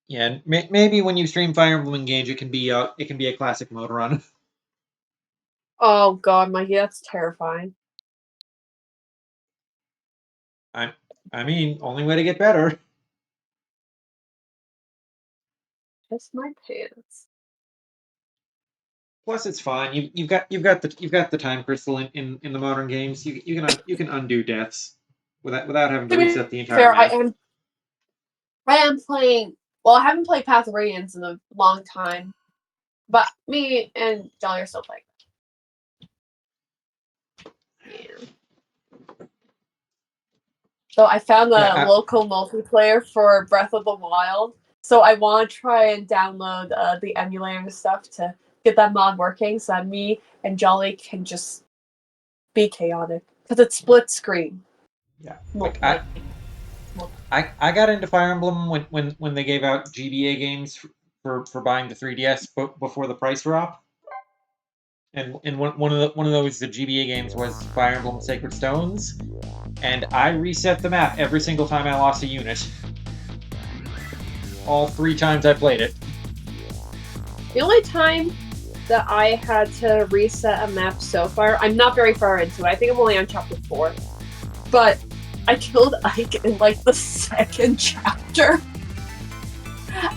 Yeah, and maybe when you stream Fire Emblem Engage, it can be a classic mode run. Oh god, Mikey, that's terrifying. I mean, only way to get better. Piss my pants. Plus, it's fine. You've got the time crystal in the modern games. You can undo deaths without having to To be reset the entire fair, map. I am playing. Well, I haven't played Path of Radiance in a long time, but me and Jolly are still playing. Yeah. So I found the local multiplayer for Breath of the Wild. So I want to try and download the emulator and stuff to get that mod working, so that me and Jolly can just be chaotic because it's split screen. Yeah, like I got into Fire Emblem when they gave out GBA games for buying the 3DS before the price drop. And one of those the GBA games was Fire Emblem Sacred Stones, and I reset the map every single time I lost a unit. All 3 times I played it. The only time that I had to reset a map so far, I'm not very far into it. I think I'm only on chapter 4, but I killed Ike in like the 2nd chapter,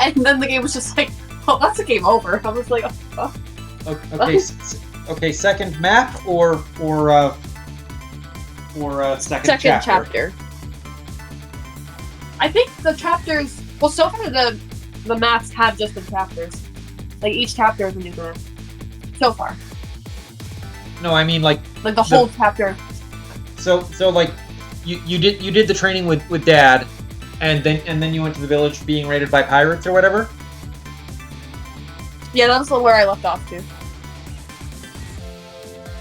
and then the game was just like, "Oh, that's a game over." I was like, "Oh." Okay, second map or second chapter. I think the chapters. Well, so far the maps have just been chapters. Like each chapter is a new map. So far. No, I mean like the whole chapter. So like you did the training with Dad, and then you went to the village being raided by pirates or whatever. Yeah, that's where I left off too.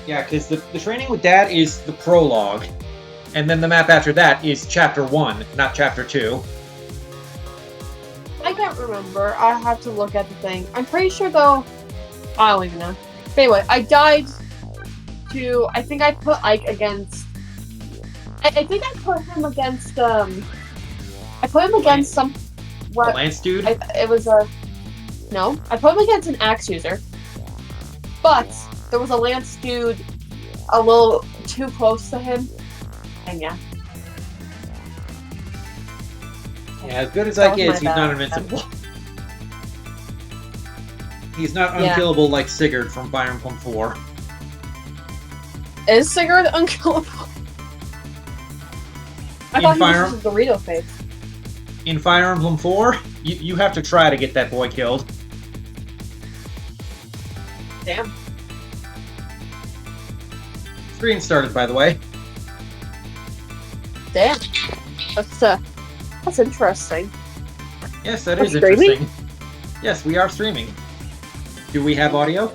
Yeah, because the training with Dad is the prologue, and then the map after that is chapter 1, not chapter 2. I can't remember. I have to look at the thing. I'm pretty sure though. I don't even know. But anyway, I died to. I think I put Ike against. I think I put him against. I put him against some. What? A lance dude? It was a. No, I put him against an axe user. But there was a lance dude a little too close to him, and yeah. Yeah, as good as Ike is, he's not invincible. He's not unkillable like Sigurd from Fire Emblem 4. Is Sigurd unkillable? I thought he was just a Dorito face. In Fire Emblem 4, you have to try to get that boy killed. Damn. Stream started, by the way. Damn. That's interesting. Yes, that is interesting. Yes, we are streaming. Do we have audio?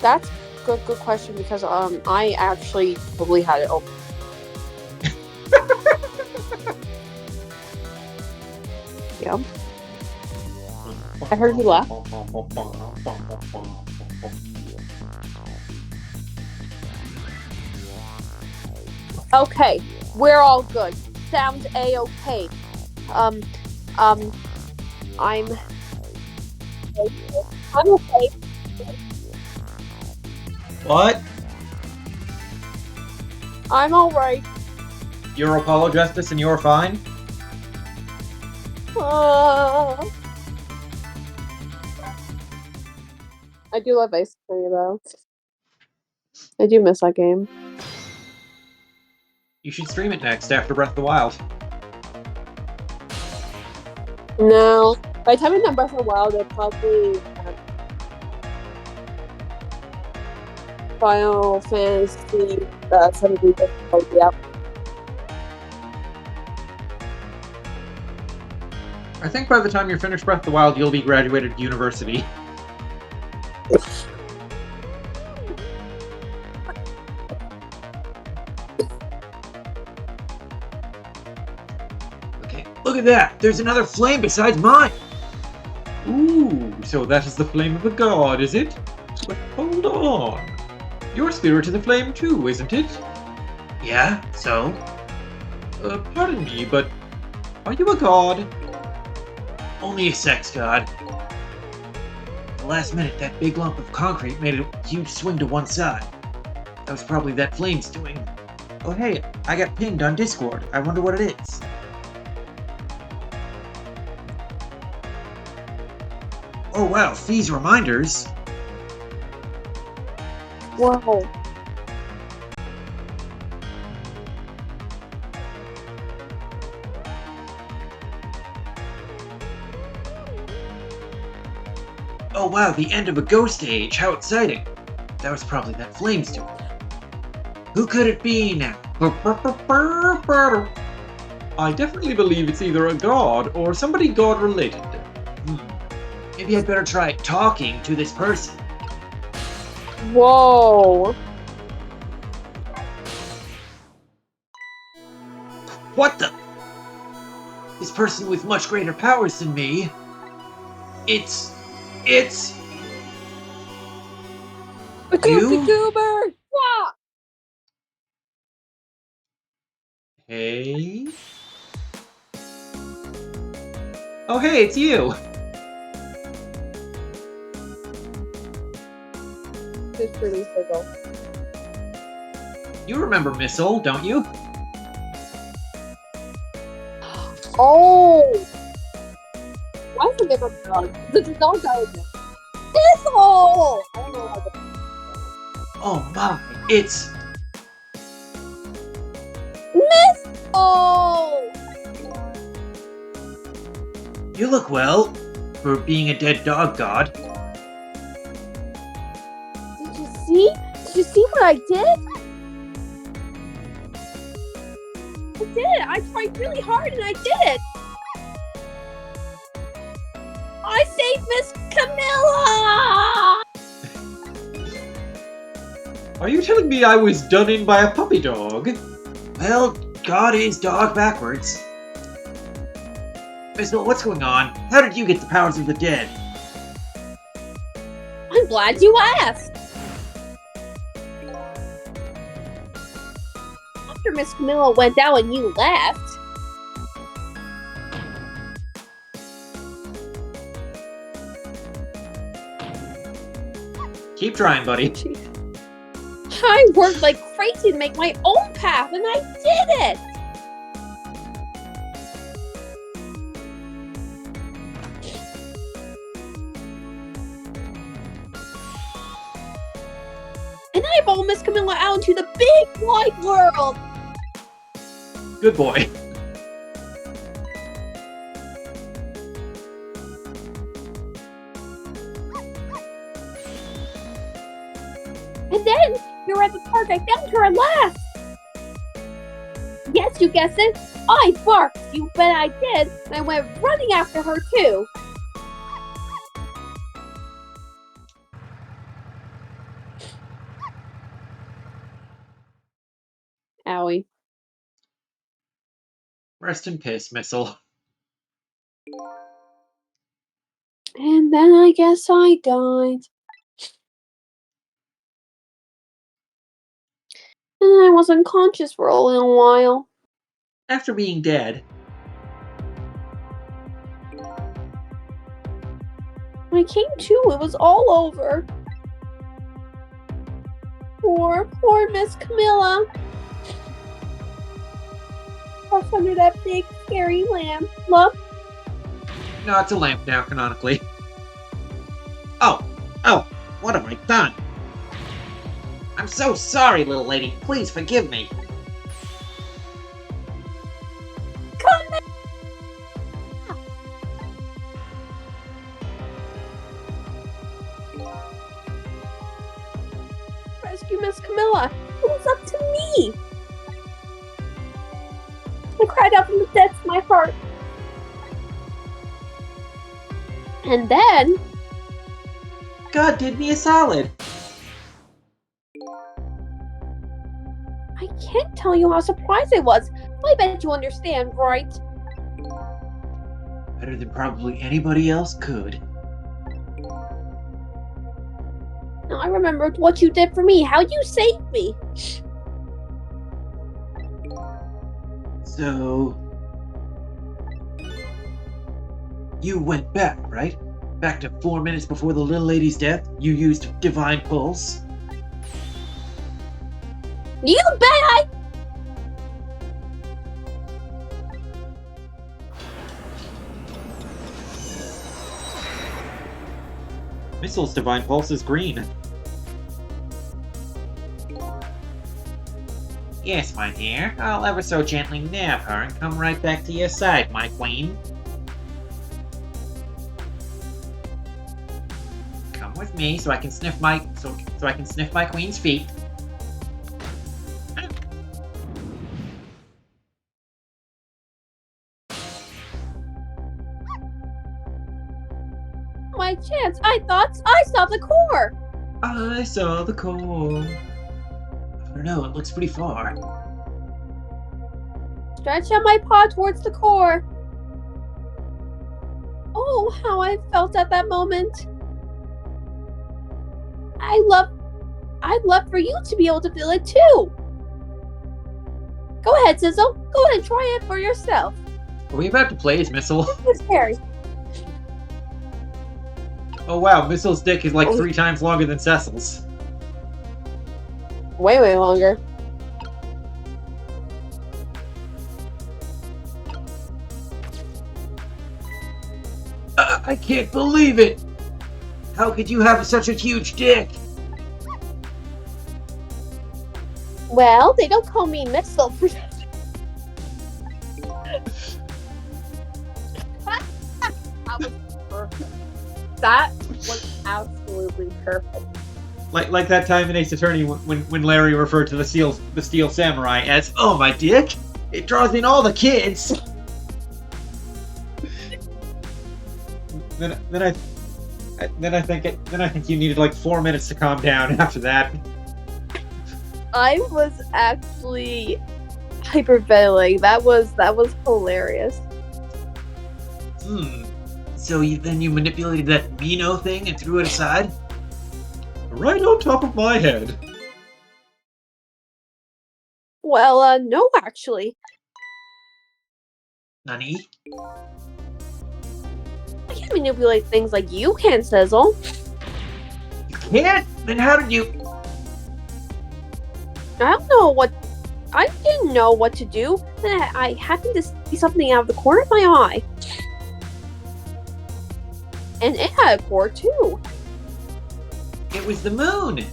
That's good question because I actually probably had it open. Yeah. I heard you laugh. Okay, we're all good. Sounds A-okay. I'm okay. What? I'm alright. You're Apollo Justice and you're fine? I do love Ice Cream though. I do miss that game. You should stream it next after Breath of the Wild. No. By the time I'm done Breath of the Wild, it probably Final Fantasy 17 difficulty out. I think by the time you're finished Breath of the Wild, you'll be graduated university. Okay, look at that! There's another flame besides mine! Ooh, so that is the flame of a god, is it? But hold on. Your spirit is a flame too, isn't it? Yeah, so? Pardon me, but Are you a god? Only a sex god. At the last minute, that big lump of concrete made a huge swing to one side. That was probably that flame's doing. Oh hey, I got pinged on Discord. I wonder what it is. Oh wow, fees reminders. Whoa. Oh wow, the end of a ghost age. How exciting. That was probably that flame's doing. Who could it be now? I definitely believe it's either a god or somebody god related. Maybe I'd better try talking to this person. Whoa. What the? This person with much greater powers than me. It's... A You? goober! Wow. Hey? Oh hey, it's you! It's pretty fickle. You remember Missile, don't you? Oh! I forget about the dog. The dog died again. Thistle! I don't know how the... Oh my, it's... Oh! You look well, for being a dead dog god. Did you see? Did you see what I did? I did it! I tried really hard and I did it! I saved Miss Camilla! Are you telling me I was done in by a puppy dog? Well, god is dog backwards. Missile, what's going on? How did you get the powers of the dead? I'm glad you asked! After Miss Camilla went out and you left, Keep trying, buddy. I worked like crazy to make my own path, and I did it! And I brought Miss Camilla out into the big wide world! Good boy. And then, you're at the park, I found her at last! Yes, you guessed it, I barked, you bet I did, and I went running after her too! Owie. Rest in peace, Missile. And then I guess I died. And I was unconscious for a little while. After being dead, When I came to, it was all over. Poor Miss Camilla. Lost under that big, scary lamp. Look. no, it's a lamp now, canonically. Oh, what have I done? I'm so sorry, little lady. Please forgive me. Come back. Rescue Miss Camilla. It was up to me. I cried out from the depths of my heart. And then, God did me a solid. I can't tell you how surprised I was. I bet you understand, right? Better than probably anybody else could. Now I remembered what you did for me, how you saved me. So... You went back, right? Back to 4 minutes before the little lady's death? You used Divine Pulse? You bet I. Missile's Divine Pulse is green. Yes, my dear. I'll ever so gently nab her and come right back to your side, my queen. Come with me so I can sniff my queen's feet. My chance. I thought I saw the core. I saw the core. I don't know, it looks pretty far. Stretch out my paw towards the core. Oh, how I felt at that moment. I'd love for you to be able to feel it too. Go ahead, Sizzle. Go ahead and try it for yourself. Are we about to play as Missile? It's scary. Oh wow, Missile's dick is like 3 times longer than Cecil's. Way, way longer. I can't believe it! How could you have such a huge dick? Well, they don't call me Missile for that was perfect. That was absolutely perfect. Like that time in Ace Attorney when Larry referred to the Steel Samurai as, "Oh, my dick! It draws in all the kids." then I think you needed like 4 minutes to calm down after that. I was actually hyperventilating. That was hilarious. So then you manipulated that Mino thing and threw it aside? Right on top of my head. Well, no, actually. Nani? I can't manipulate things like you can, Sizzle. You can't? Then how did you... I didn't know what to do. Then I happened to see something out of the corner of my eye. And it had a core, too. It was the moon!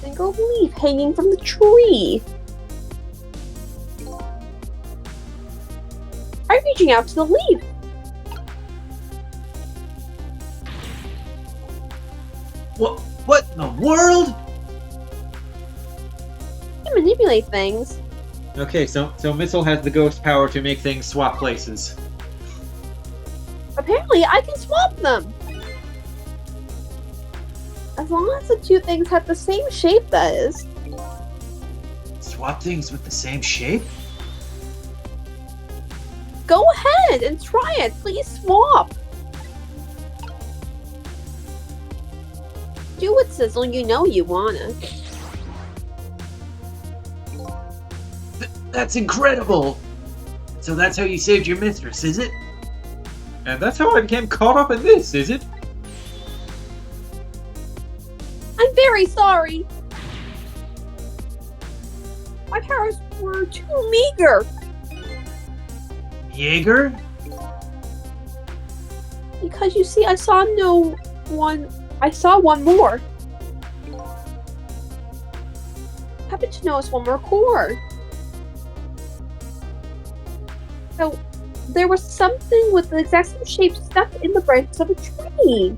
Single leaf hanging from the tree. I'm reaching out to the leaf. What in the world? I manipulate things. Okay, so Missile has the ghost power to make things swap places. Apparently, I can swap them. As long as the two things have the same shape, that is. Swap things with the same shape? Go ahead and try it. Please swap. Do it, Sizzle. You know you wanna. That's incredible! So that's how you saved your mistress, is it? And that's how I became caught up in this, is it? I'm very sorry. My powers were too meager. Jaeger? Because you see, I saw one more. Happened to notice one more cord. So there was something with the exact same shape stuck in the branches of a tree.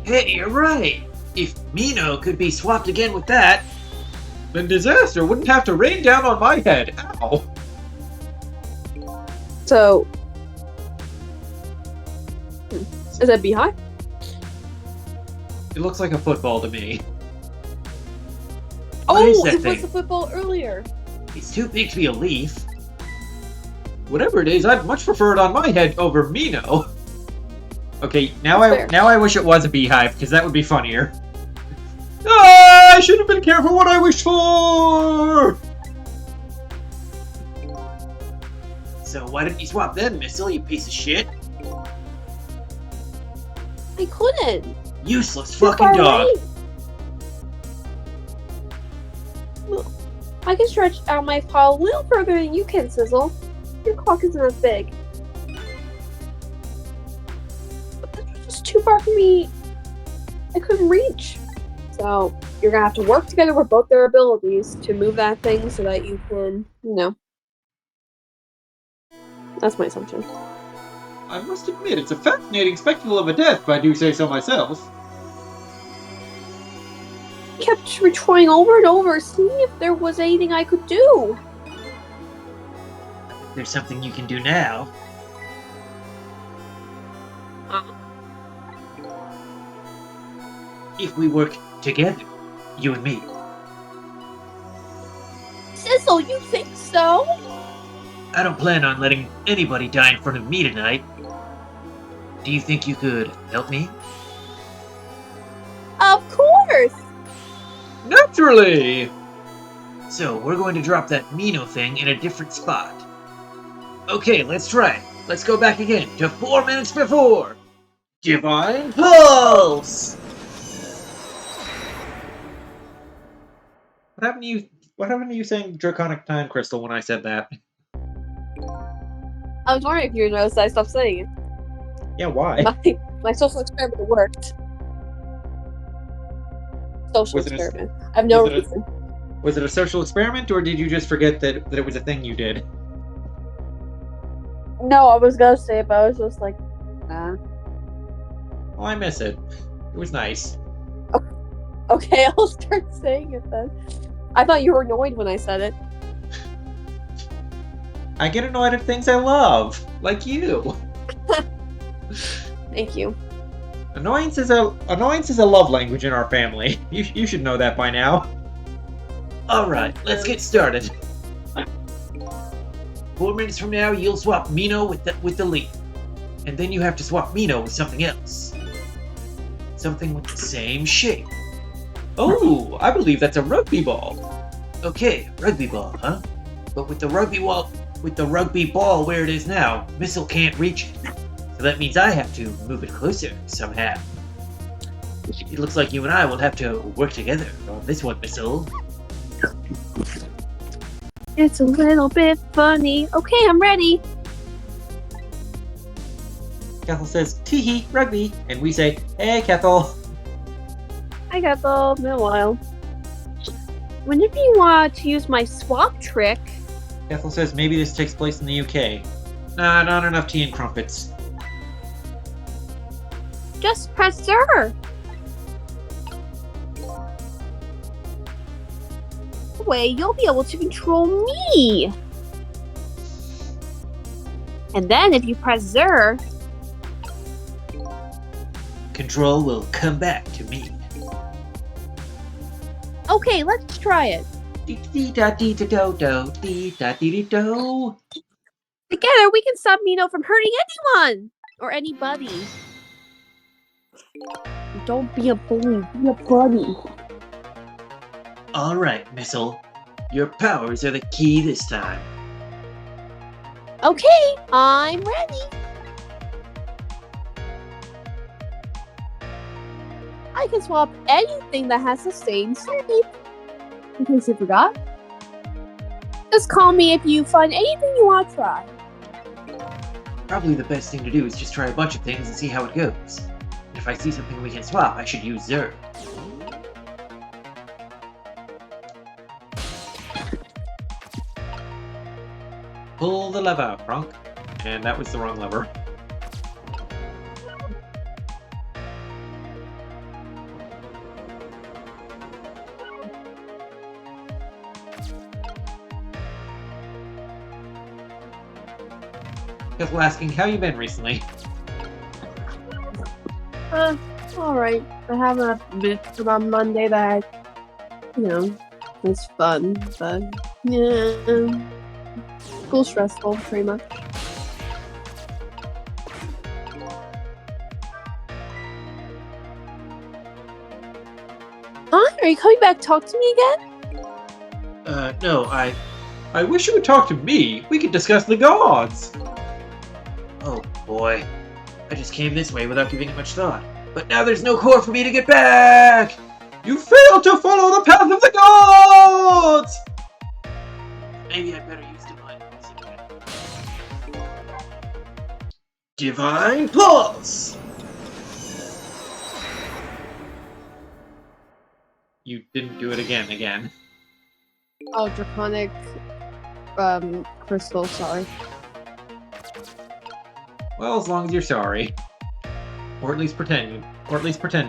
Hey, you're right. If Mino could be swapped again with that, Then disaster wouldn't have to rain down on my head. Ow. So, is that beehive? It looks like a football to me. What is Oh, that it thing? was a football earlier. It's too big to be a leaf. Whatever it is, I'd much prefer it on my head over Mino. Okay, now Fair. I wish it was a beehive, because that would be funnier. Ah, I should have been careful what I wished for! So why didn't you swap them, Missile, you piece of shit? I couldn't. Useless Too fucking far dog. away. Look, I can stretch out my paw a little further than you can, Sizzle. Your clock isn't as big. But this was just too far for me. I couldn't reach. So you're gonna have to work together with both their abilities to move that thing so that you can, That's my assumption. I must admit, it's a fascinating spectacle of a death, if I do say so myself. I kept trying over and over, seeing if there was anything I could do. There's something you can do now. If we work together, you and me. Sizzle, you think so? I don't plan on letting anybody die in front of me tonight. Do you think you could help me? Of course! Naturally! So, we're going to drop that Mino thing in a different spot. Okay, let's try it. Let's go back again to 4 minutes before. Divine Pulse! What happened to you saying Draconic Time Crystal when I said that? I was wondering if you noticed I stopped saying it. Yeah, why? My social experiment worked. Social Was it a- experiment. I have no was it a- reason. Was it a social experiment, or did you just forget that it was a thing you did? No, I was gonna say it, but I was just like, nah. Oh, I miss it. It was nice. Okay, I'll start saying it then. I thought you were annoyed when I said it. I get annoyed at things I love, like you. Thank you. Annoyance is a love language in our family. You should know that by now. Alright, let's get started. 4 minutes from now, you'll swap Mino with the leaf. And then you have to swap Mino with something else. Something with the same shape. Oh, I believe that's a rugby ball. Okay, rugby ball, huh? But with the rugby ball where it is now, Missile can't reach it. So that means I have to move it closer somehow. It looks like you and I will have to work together on this one, Missile. It's a little bit funny. Okay, I'm ready. Kethel says, "Teehee, rugby," and we say, "Hey, Kethel." I got the in a while. Whenever you want to use my swap trick, Kethel says, "Maybe this takes place in the UK." Nah, not enough tea and crumpets. just press sir. That way you'll be able to control me. And then if you press Zer, Control will come back to me. okay, let's try it. Dee-da-dee-da-do-do, dee-da-dee-dee-do. Together we can stop Mino from hurting anyone or anybody. Don't be a bully, be a buddy. Alright, Missile. Your powers are the key this time. Okay, I'm ready. I can swap anything that has the same shape. In case you forgot. Just call me if you find anything you want to try. Probably the best thing to do is just try a bunch of things and see how it goes. And if I see something we can swap, I should use Zer. Pull the lever, Kronk. And that was the wrong lever. Kethel asking, how you been recently? Alright. I have a bit on Monday that, was fun, but, yeah. School stressful, pretty much. Huh? Are you coming back to talk to me again? No, I wish you would talk to me. We could discuss the gods. Oh boy. I just came this way without giving it much thought. But now there's no core for me to get back! You failed to follow the path of the gods! Maybe I better use Divine Pulse again. Divine Pulse! You didn't do it again. Oh, Draconic Crystal, sorry. Well, as long as you're sorry. Or at least pretending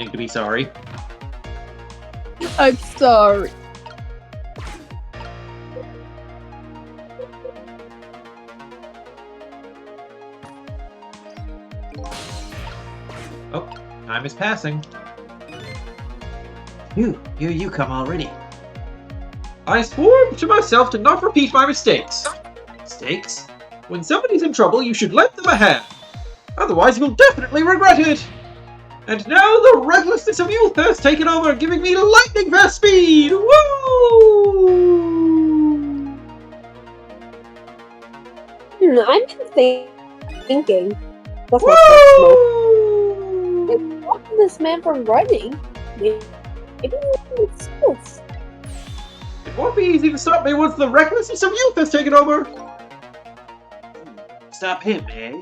to be sorry. I'm sorry. Oh, time is passing. Here you come already. I swore to myself to not repeat my mistakes. Mistakes? When somebody's in trouble, you should lend them a hand. Otherwise, you'll definitely regret it. And now the recklessness of youth has taken over, giving me lightning fast speed! Woo! I've been thinking. That's Woo! It's stopping this man from running. Maybe it's this. It won't be easy to stop me once the recklessness of youth has taken over. Stop him, eh?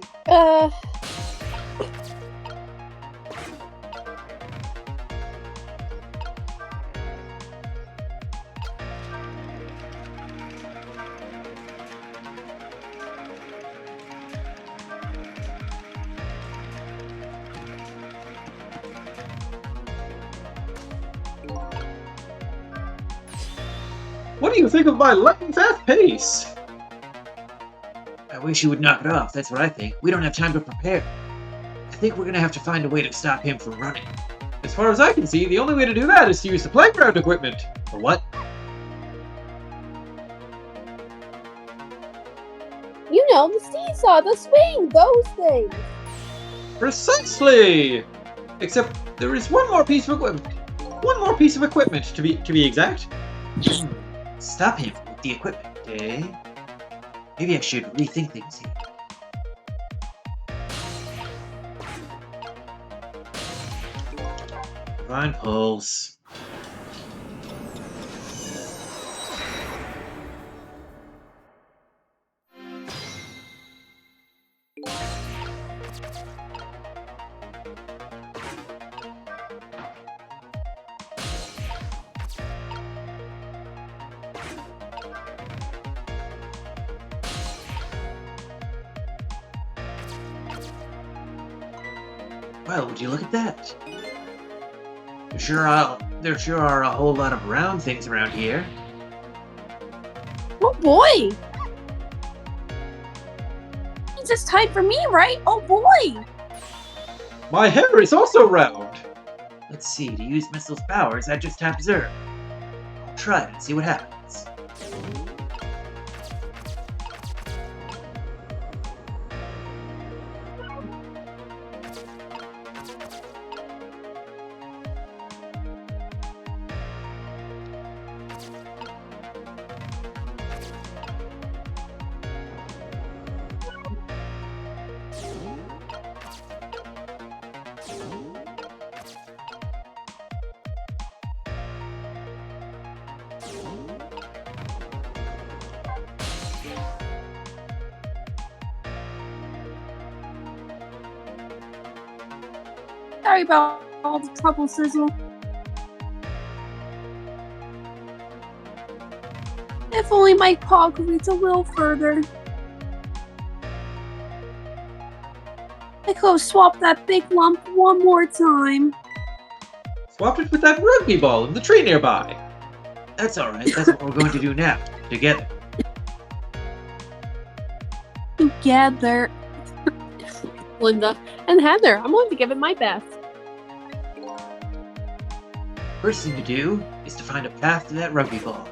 What do you think of my lightning fast pace? I wish you would knock it off, that's what I think. We don't have time to prepare. I think we're gonna have to find a way to stop him from running. As far as I can see, the only way to do that is to use the playground equipment. For what? You know, the seesaw, the swing, those things. Precisely! Except there is one more piece of equipment. One more piece of equipment, to be exact. Stop him with the equipment, eh? Maybe I should rethink things here. Divine Pulse. Well, would you look at that? There sure are a whole lot of round things around here. Oh boy! It's just time for me, right? Oh boy! My hair is also round. Let's see, to use Missile's powers, I just tap Zero. I'll try it and see what happens. Sorry about all the trouble, Sizzle. If only my paw could reach a little further. I could have swapped that big lump one more time. Swapped it with that rugby ball in the tree nearby. That's alright, that's what we're going to do now. Together. Together. Linda and Heather, I'm going to give it my best. First thing to do is to find a path to that rugby ball.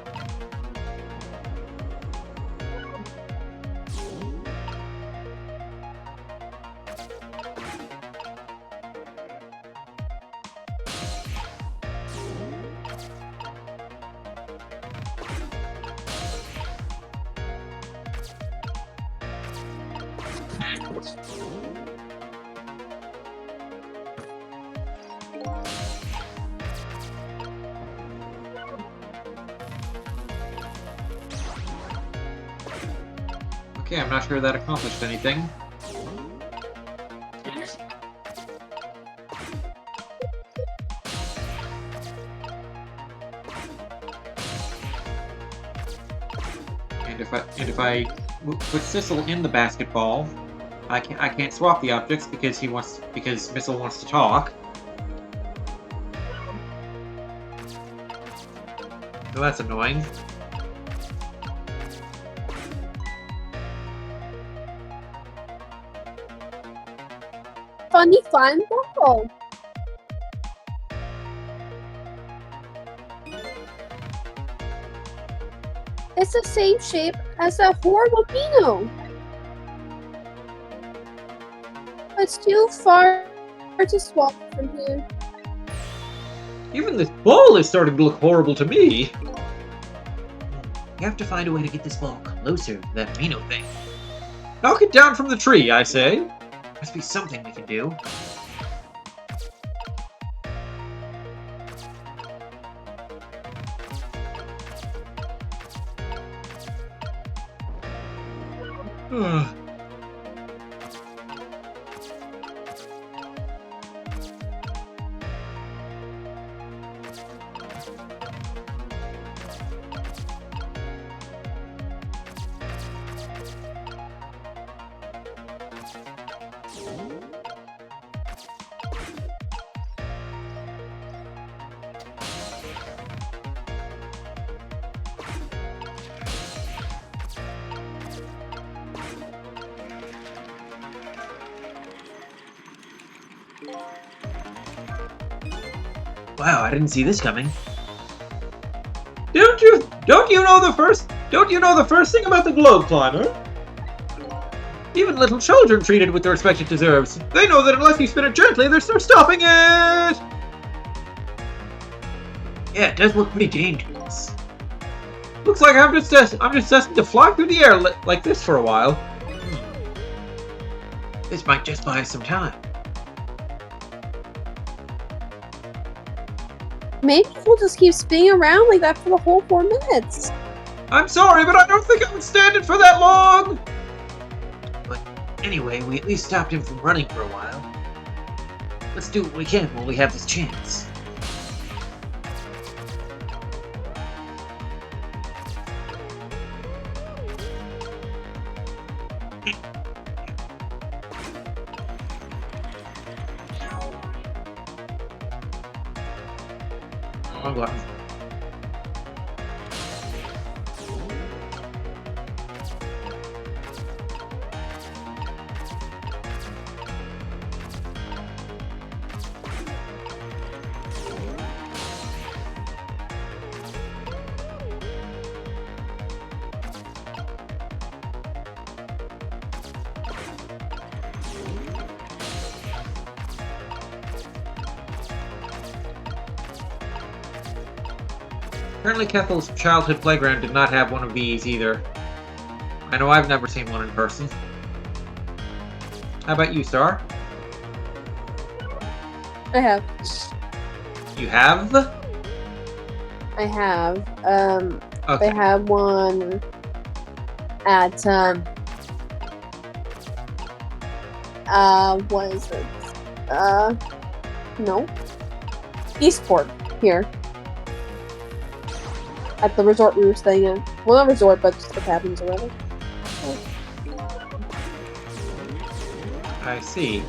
Okay, I'm not sure that accomplished anything. And if I put Sissel in the basketball, I can't swap the objects because Missile wants to talk. So that's annoying. Funny fun ball. It's the same shape as a horrible Beano. It's too far to swap from here. Even this ball is starting to look horrible to me. You have to find a way to get this ball closer to that Mino thing. Knock it down from the tree, I say. Must be something we can do. Wow, I didn't see this coming. Don't you know the first thing about the globe climber? Even little children treat it with the respect it deserves. They know that unless you spin it gently, there's no stopping it! Yeah, it does look pretty dangerous. Looks like I'm just destined to fly through the air like this for a while. This might just buy us some time. Maybe we'll just keep spinning around like that for the whole 4 minutes. I'm sorry, but I don't think I would stand it for that long! But anyway, we at least stopped him from running for a while. Let's do what we can while we have this chance. Wrong button. Apparently Kethel's childhood playground did not have one of these either. I know I've never seen one in person. How about you, Star? I have. You have? I have. Okay. They have one at what is it? No. Eastport here. At the resort we were staying in. Well, not resort, but just the cabins or whatever. I see.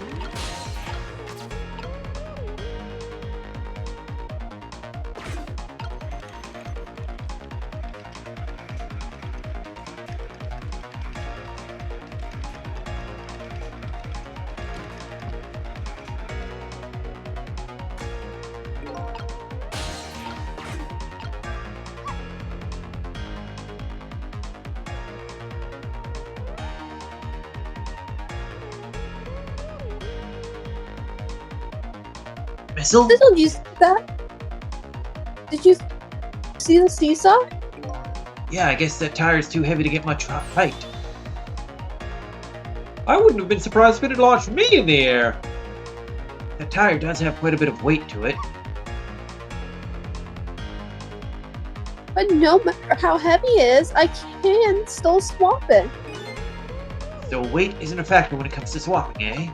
Missile? Did you see that? Did you see the seesaw? Yeah, I guess that tire's too heavy to get much height. I wouldn't have been surprised if it had launched me in the air. That tire does have quite a bit of weight to it. But no matter how heavy it is, I can still swap it. So weight isn't a factor when it comes to swapping, eh?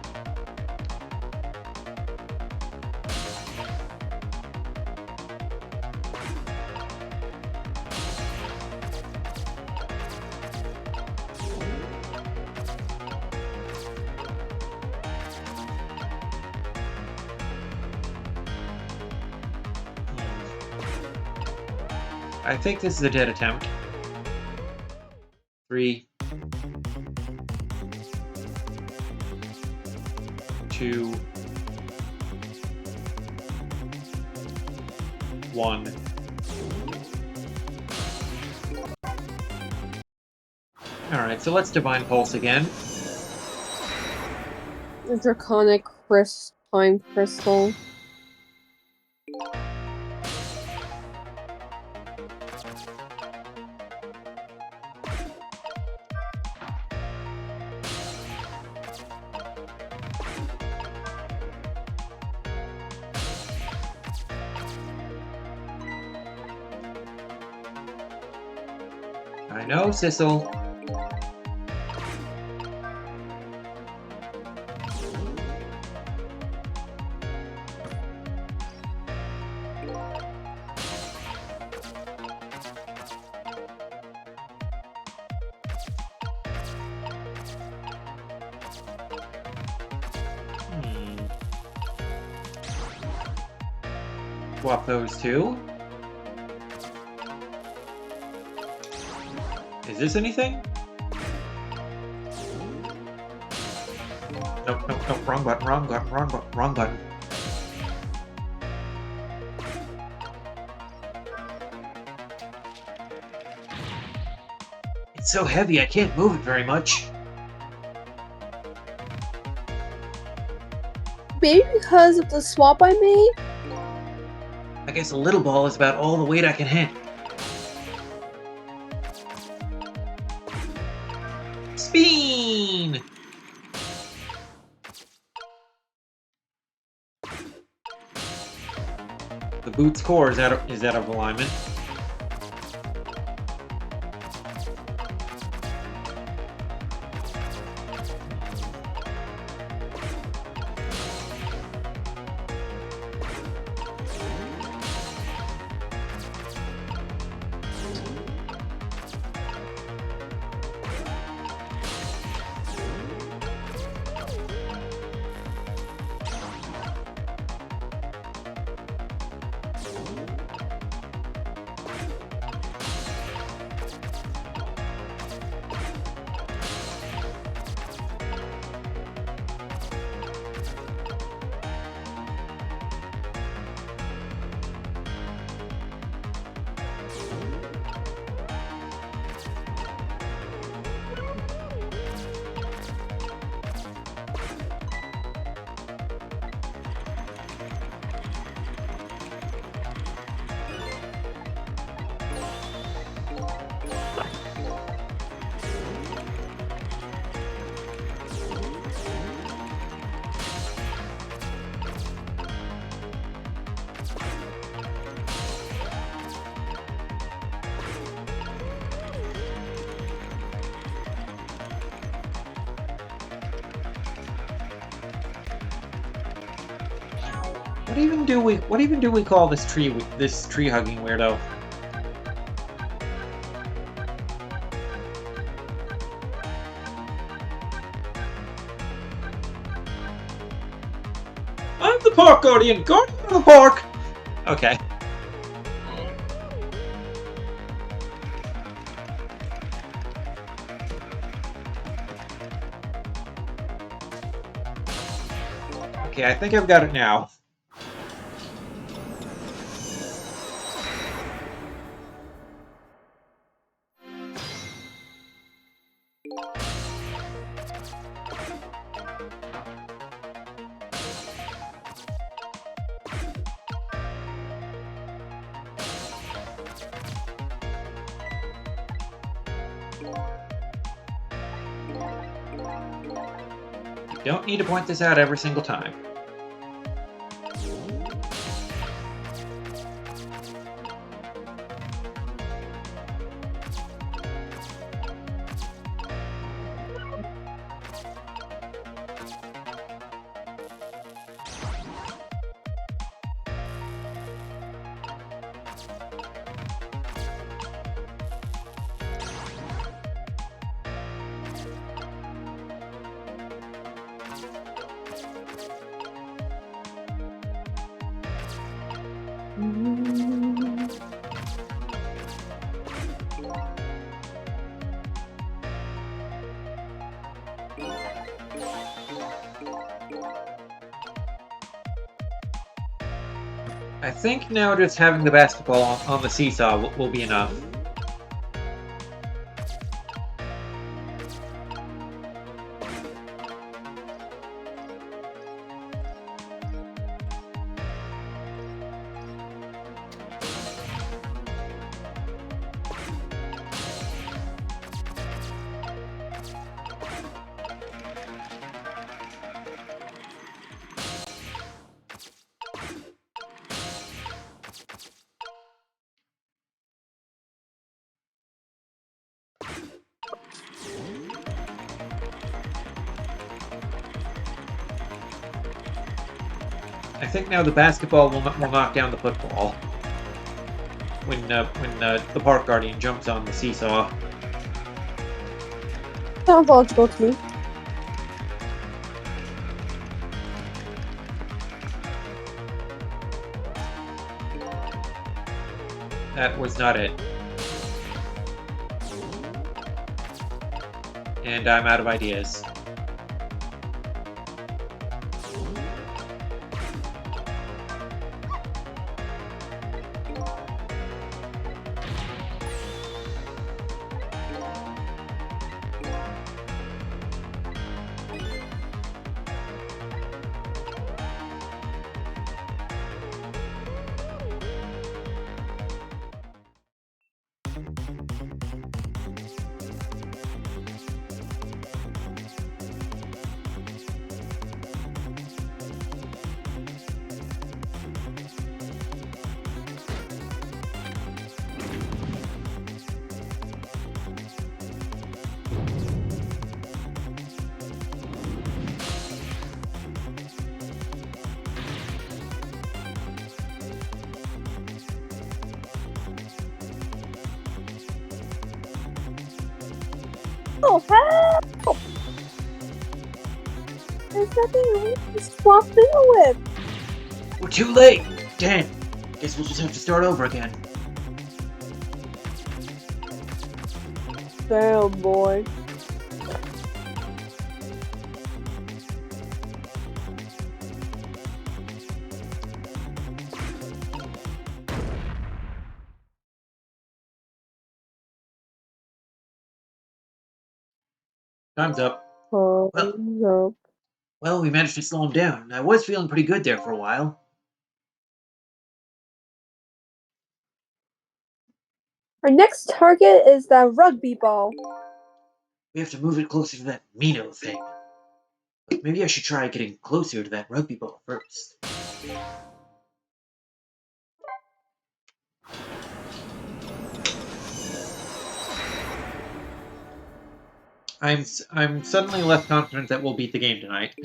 I think this is a dead attempt. 3, 2, 1. Alright, so let's Divine Pulse again. The Draconic Time Crystal. I know, Sissel. Swap those two. Is this anything? Nope, nope, nope, wrong button, wrong button, wrong button, wrong button. It's so heavy I can't move it very much. Maybe because of the swap I made? I guess a little ball is about all the weight I can handle. Spin! The boot's core is out of alignment. What even do we call this tree hugging weirdo? I'm the park guardian of the park. Okay. Okay, I think I've got it now. Don't need to point this out every single time. I think now just having the basketball on the seesaw will be enough. I think now the basketball will knock down the football when the park guardian jumps on the seesaw. Sounds logical to me. That was not it. And I'm out of ideas. Oh, help! There's nothing really to swap in with. We're too late! Damn! Guess we'll just have to start over again. Damn, boy. Time's up. Oh, no. Well, we managed to slow him down. I was feeling pretty good there for a while. Our next target is that rugby ball. We have to move it closer to that Mino thing. But maybe I should try getting closer to that rugby ball first. I'm suddenly less confident that we'll beat the game tonight.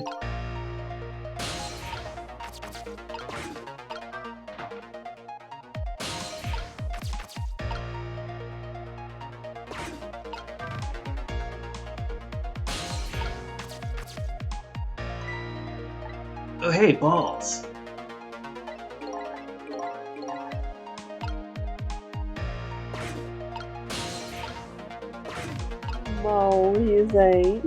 Oh hey, balls. No, he's a.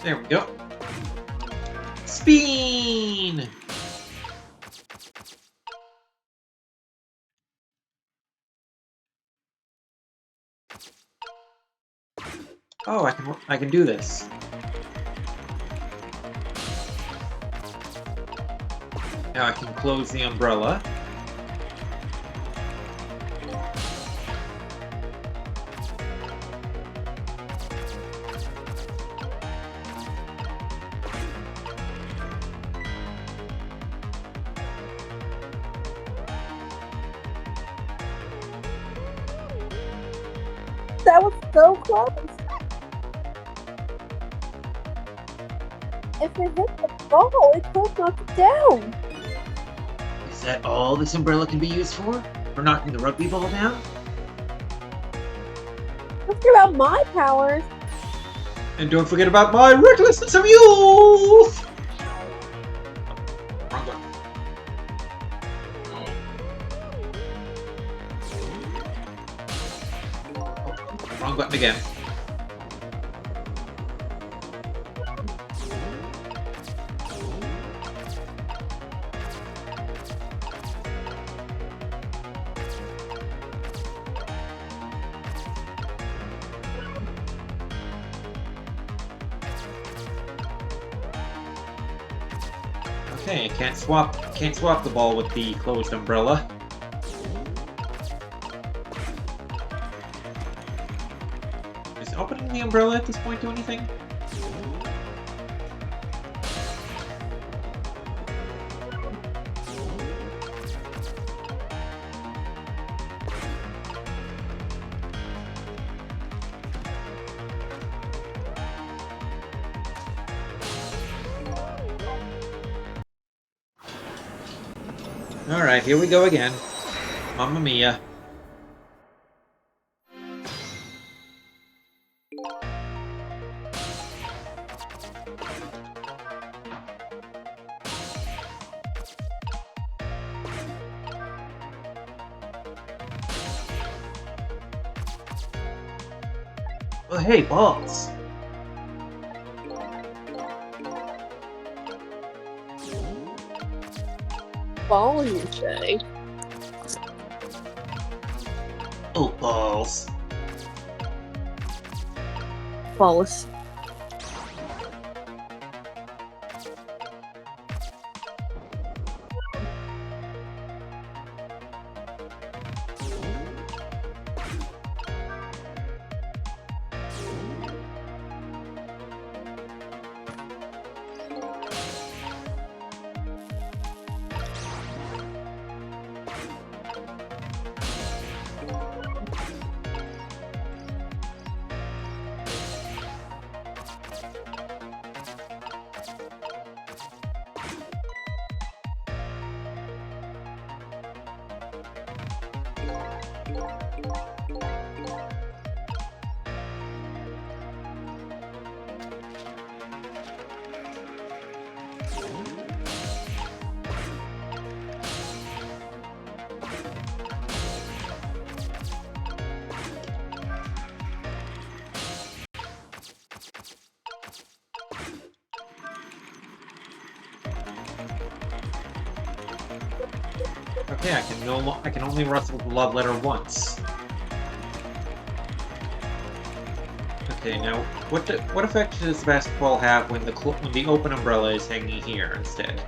There we go. Spin! Oh, I can do this. Now I can close the umbrella. That was so close. If it hit the ball, it could knock it down. Is that all this umbrella can be used for? For knocking the rugby ball down? Don't forget about my powers. And don't forget about my recklessness of youth! Wrong button. Oh, wrong button again. Okay, can't swap the ball with the closed umbrella. Is opening the umbrella at this point do anything? Alright, here we go again. Mamma mia. Well, hey, balls. Ball, you say? Oh, balls. Balls. Okay, I can only rustle the love letter once. Okay, now what effect does basketball have when the open umbrella is hanging here instead?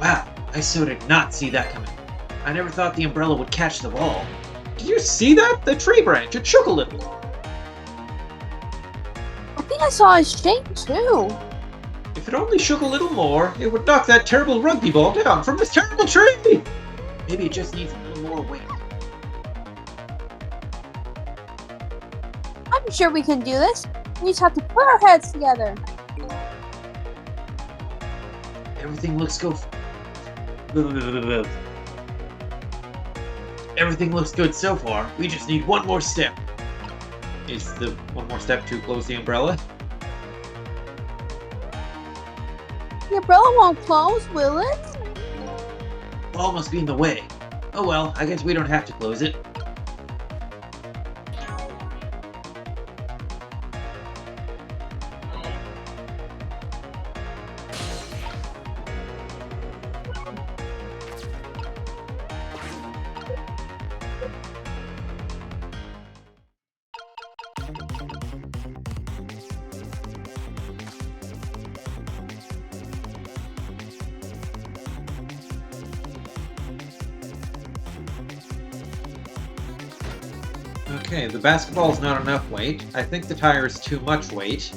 Wow, I so did not see that coming. I never thought the umbrella would catch the ball. Did you see that? The tree branch, it shook a little. I think I saw his shape too. If it only shook a little more, it would knock that terrible rugby ball down from this terrible tree! Maybe it just needs a little more weight. I'm sure we can do this. We just have to put our heads together. Everything looks Everything looks good so far. We just need one more step. Is the one more step to close the umbrella? The umbrella won't close, will it? Ball must be in the way. Oh well, I guess we don't have to close it. Okay, the basketball's not enough weight. I think the tire is too much weight,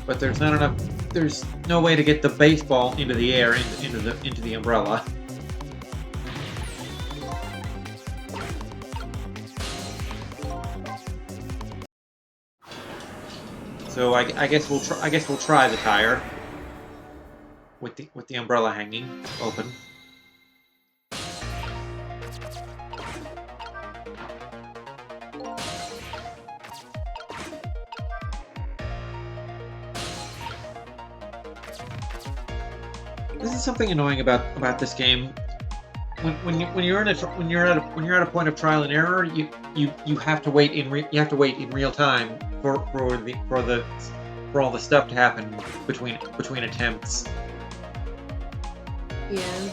but there's not enough. There's no way to get the baseball into the air into the umbrella. So I guess we'll try the tire with the umbrella hanging open. This is something annoying about this game. When you're at a point of trial and error, you have to wait in real time for all the stuff to happen between attempts. Yeah.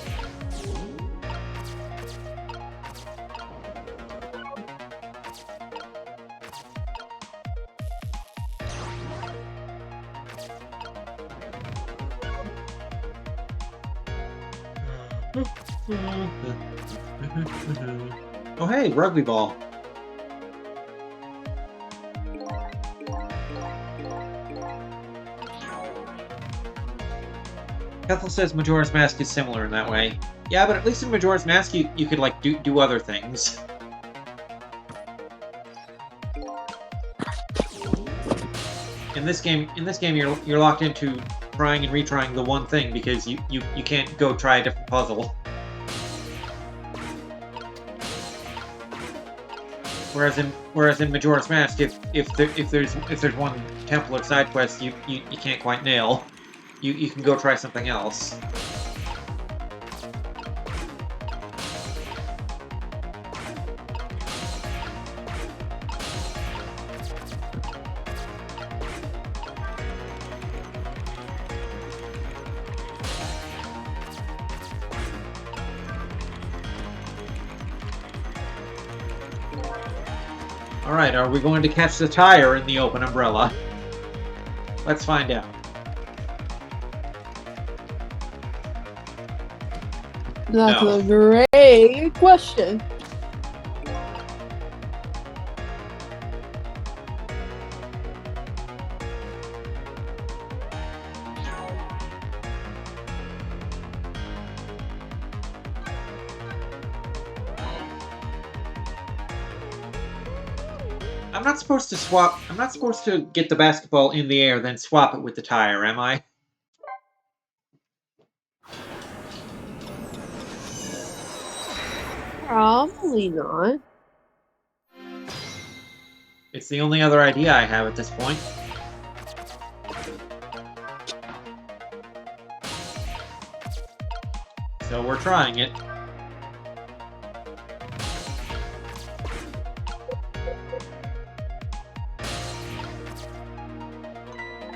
Oh hey, rugby ball. Kethel says Majora's Mask is similar in that way. Yeah, but at least in Majora's Mask you could like do other things. In this game you're locked into trying and retrying the one thing because you can't go try a different puzzle. Whereas in Majora's Mask, if there's one temple or side quest you can't quite nail, you can go try something else. Alright, are we going to catch the tire in the open umbrella? Let's find out. That's No. a great question. I'm not supposed to get the basketball in the air, then swap it with the tire, am I? Probably not. It's the only other idea I have at this point. So we're trying it.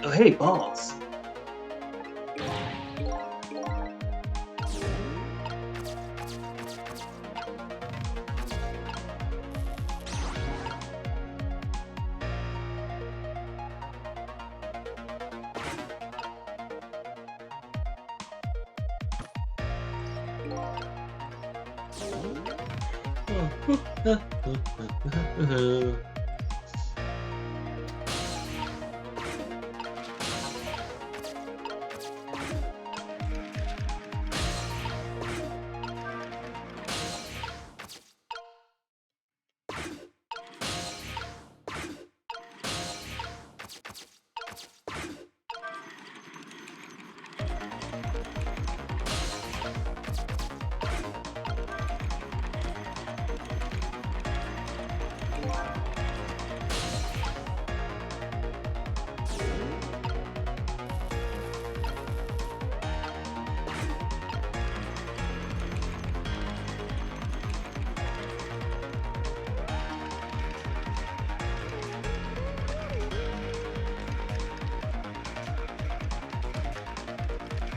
Oh hey, balls.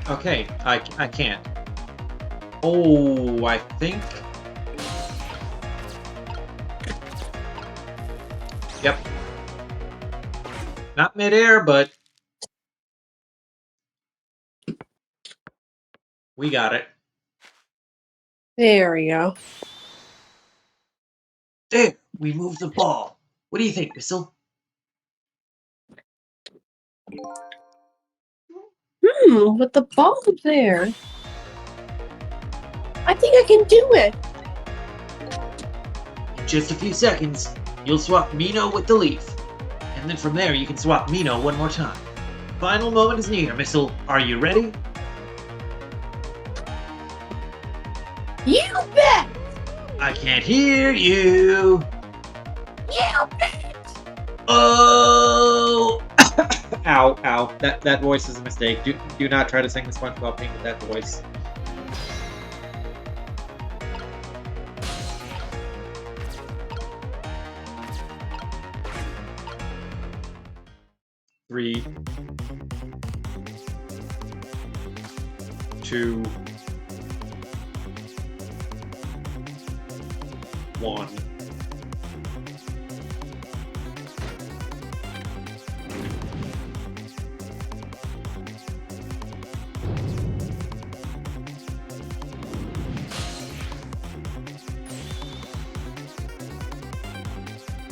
Okay, I can't. Oh, I think... Yep. Not midair, but... We got it. There we go. There, we moved the ball. What do you think, Missile? With the ball there. I think I can do it. In just a few seconds, you'll swap Mino with the leaf. And then from there, you can swap Mino one more time. Final moment is near, Missile. Are you ready? You bet! I can't hear you. You bet! Oh! Ow, ow. That voice is a mistake. Do not try to sing the SpongeBob theme with that voice. Three, 2, 1.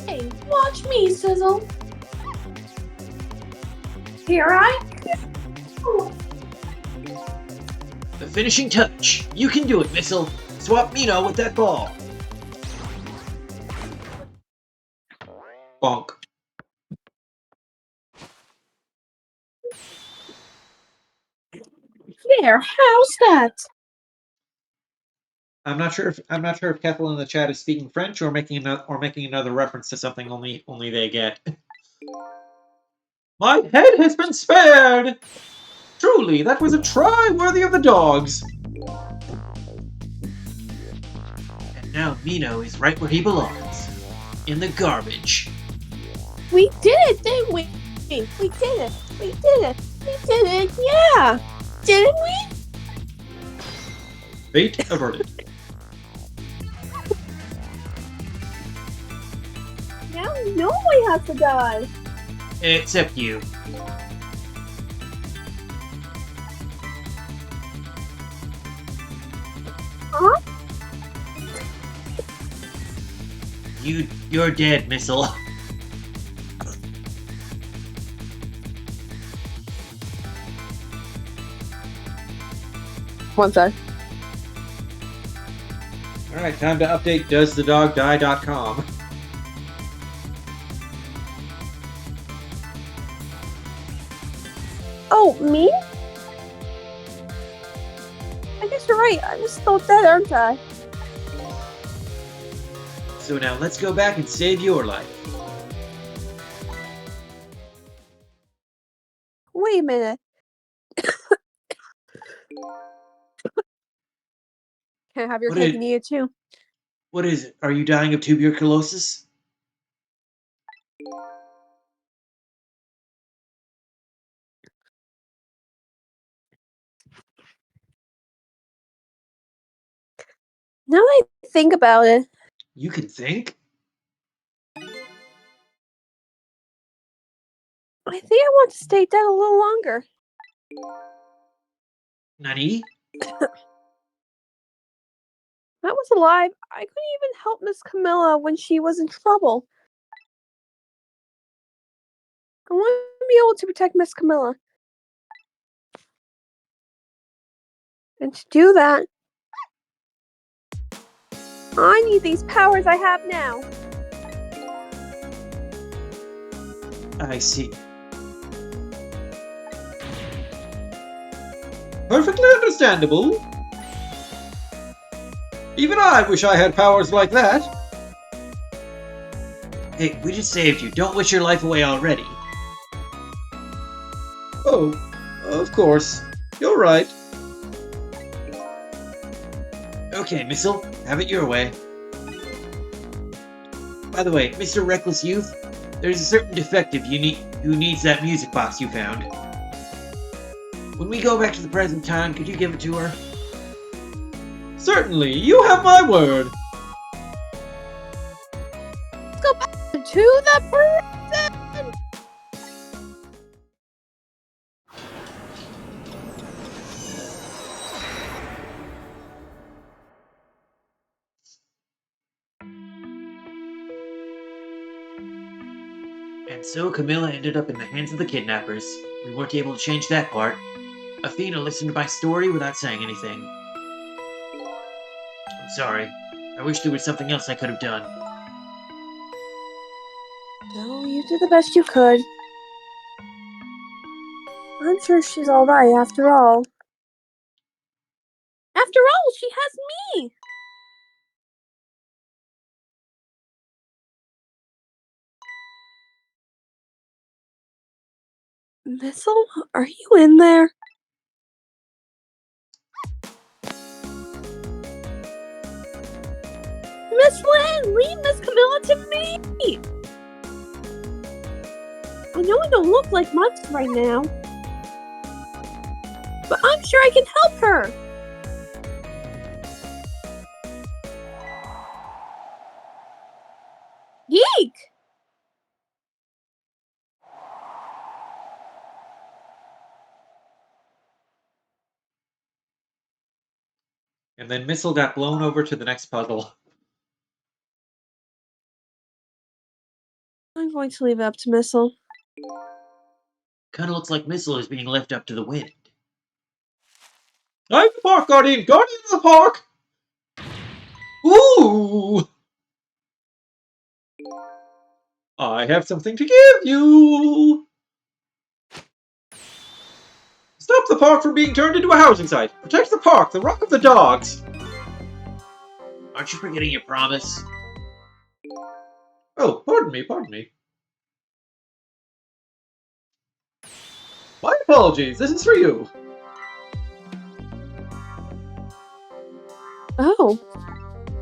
Hey, watch me, Sizzle. Here I go. The finishing touch. You can do it, Missile. Swap Mino with that ball. Bonk. There, how's that? I'm not sure if Kethel in the chat is speaking French or making another reference to something only they get. My head has been spared. Truly, that was a try worthy of the dogs. And now Mino is right where he belongs. In the garbage. We did it, didn't we? We did it. We did it. We did it. Yeah. Didn't we? Fate averted. Now nobody has to die. Except you. Huh? You're dead, Missile. One sec. Alright, time to update doesthedogdie.com. Oh, me? I guess you're right. I'm still dead, aren't I? So now let's go back and save your life. Wait a minute. Can I have your What cake is- and eat it too? What is it? Are you dying of tuberculosis? Now that I think about it, You can think? I think I want to stay dead a little longer. Nani? I was alive. I couldn't even help Miss Camilla when she was in trouble. I want to be able to protect Miss Camilla. And to do that, I need these powers I have now. I see. Perfectly understandable. Even I wish I had powers like that. Hey, we just saved you. Don't wish your life away already. Oh, of course. You're right. Okay, Missile, have it your way. By the way, Mr. Reckless Youth, there's a certain defective who needs that music box you found. When we go back to the present time, could you give it to her? Certainly, you have my word. Let's go back to the present. And so Camilla ended up in the hands of the kidnappers. We weren't able to change that part. Athena listened to my story without saying anything. I'm sorry. I wish there was something else I could have done. No, you did the best you could. I'm sure she's alright after all. After all, she has me! Missile, are you in there? Miss Lynn, leave Miss Camilla to me! I know I don't look like much right now, but I'm sure I can help her! Yeek! And then Missile got blown over to the next puzzle. I'm going to leave it up to Missile. Kinda looks like Missile is being left up to the wind. I'm the park guardian! Guardian of the park! Ooh! I have something to give you! Stop the park from being turned into a housing site! Protect the park, the rock of the dogs! Aren't you forgetting your promise? Oh, pardon me, pardon me. My apologies, this is for you. Oh.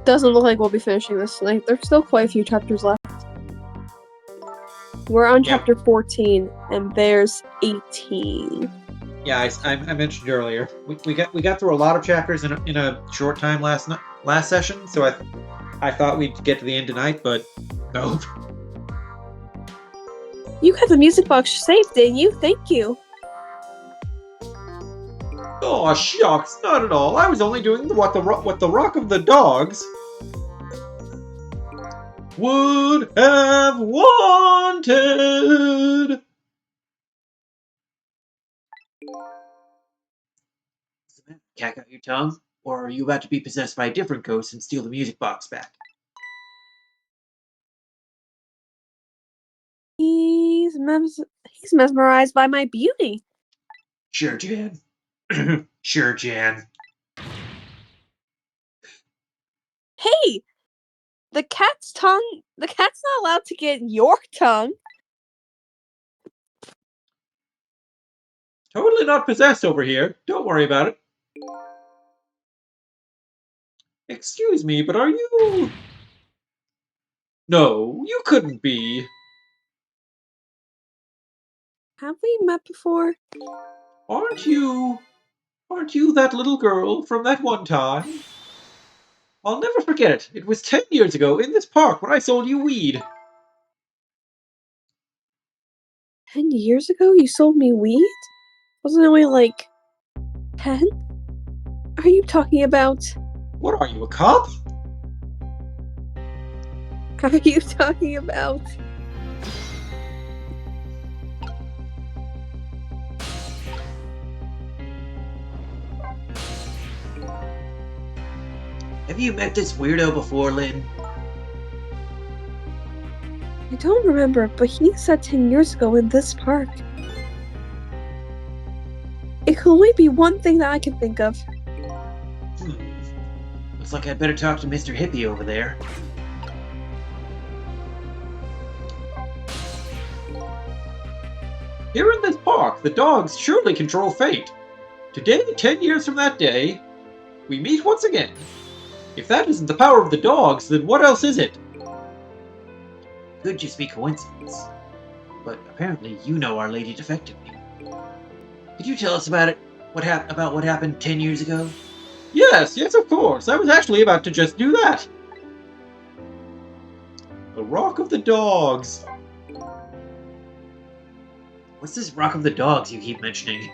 Doesn't look like we'll be finishing this tonight. There's still quite a few chapters left. We're on Yeah. chapter 14, and there's 18. Yeah, I mentioned earlier. We got through a lot of chapters in a short time last session, so I thought we'd get to the end tonight, but nope. You got the music box saved, didn't you? Thank you. Oh shucks, not at all. I was only doing what the rock of the dogs would have wanted. Cat got your tongue? Or are you about to be possessed by a different ghost and steal the music box back? He's mesmerized by my beauty. Sure, Jan. Sure, Jan. Hey! The cat's not allowed to get your tongue. Totally not possessed over here. Don't worry about it. Excuse me, but are you... No, you couldn't be. Have we met before? Aren't you that little girl from that one time? I'll never forget it. It was 10 years ago in this park when I sold you weed. 10 years ago you sold me weed? Wasn't it only like 10? Are you talking about... What are you, a cop? Are you talking about... Have you met this weirdo before, Lynn? I don't remember, but he said 10 years ago in this park. It could only be one thing that I can think of. Looks like I'd better talk to Mr. Hippie over there. Here in this park, the dogs surely control fate. Today, 10 years from that day, we meet once again. If that isn't the power of the dogs, then what else is it? Could just be coincidence. But apparently you know Our Lady defectively. Could you tell us about it? What happened 10 years ago? Yes, of course. I was actually about to just do that. The Rock of the Dogs. What's this Rock of the Dogs you keep mentioning?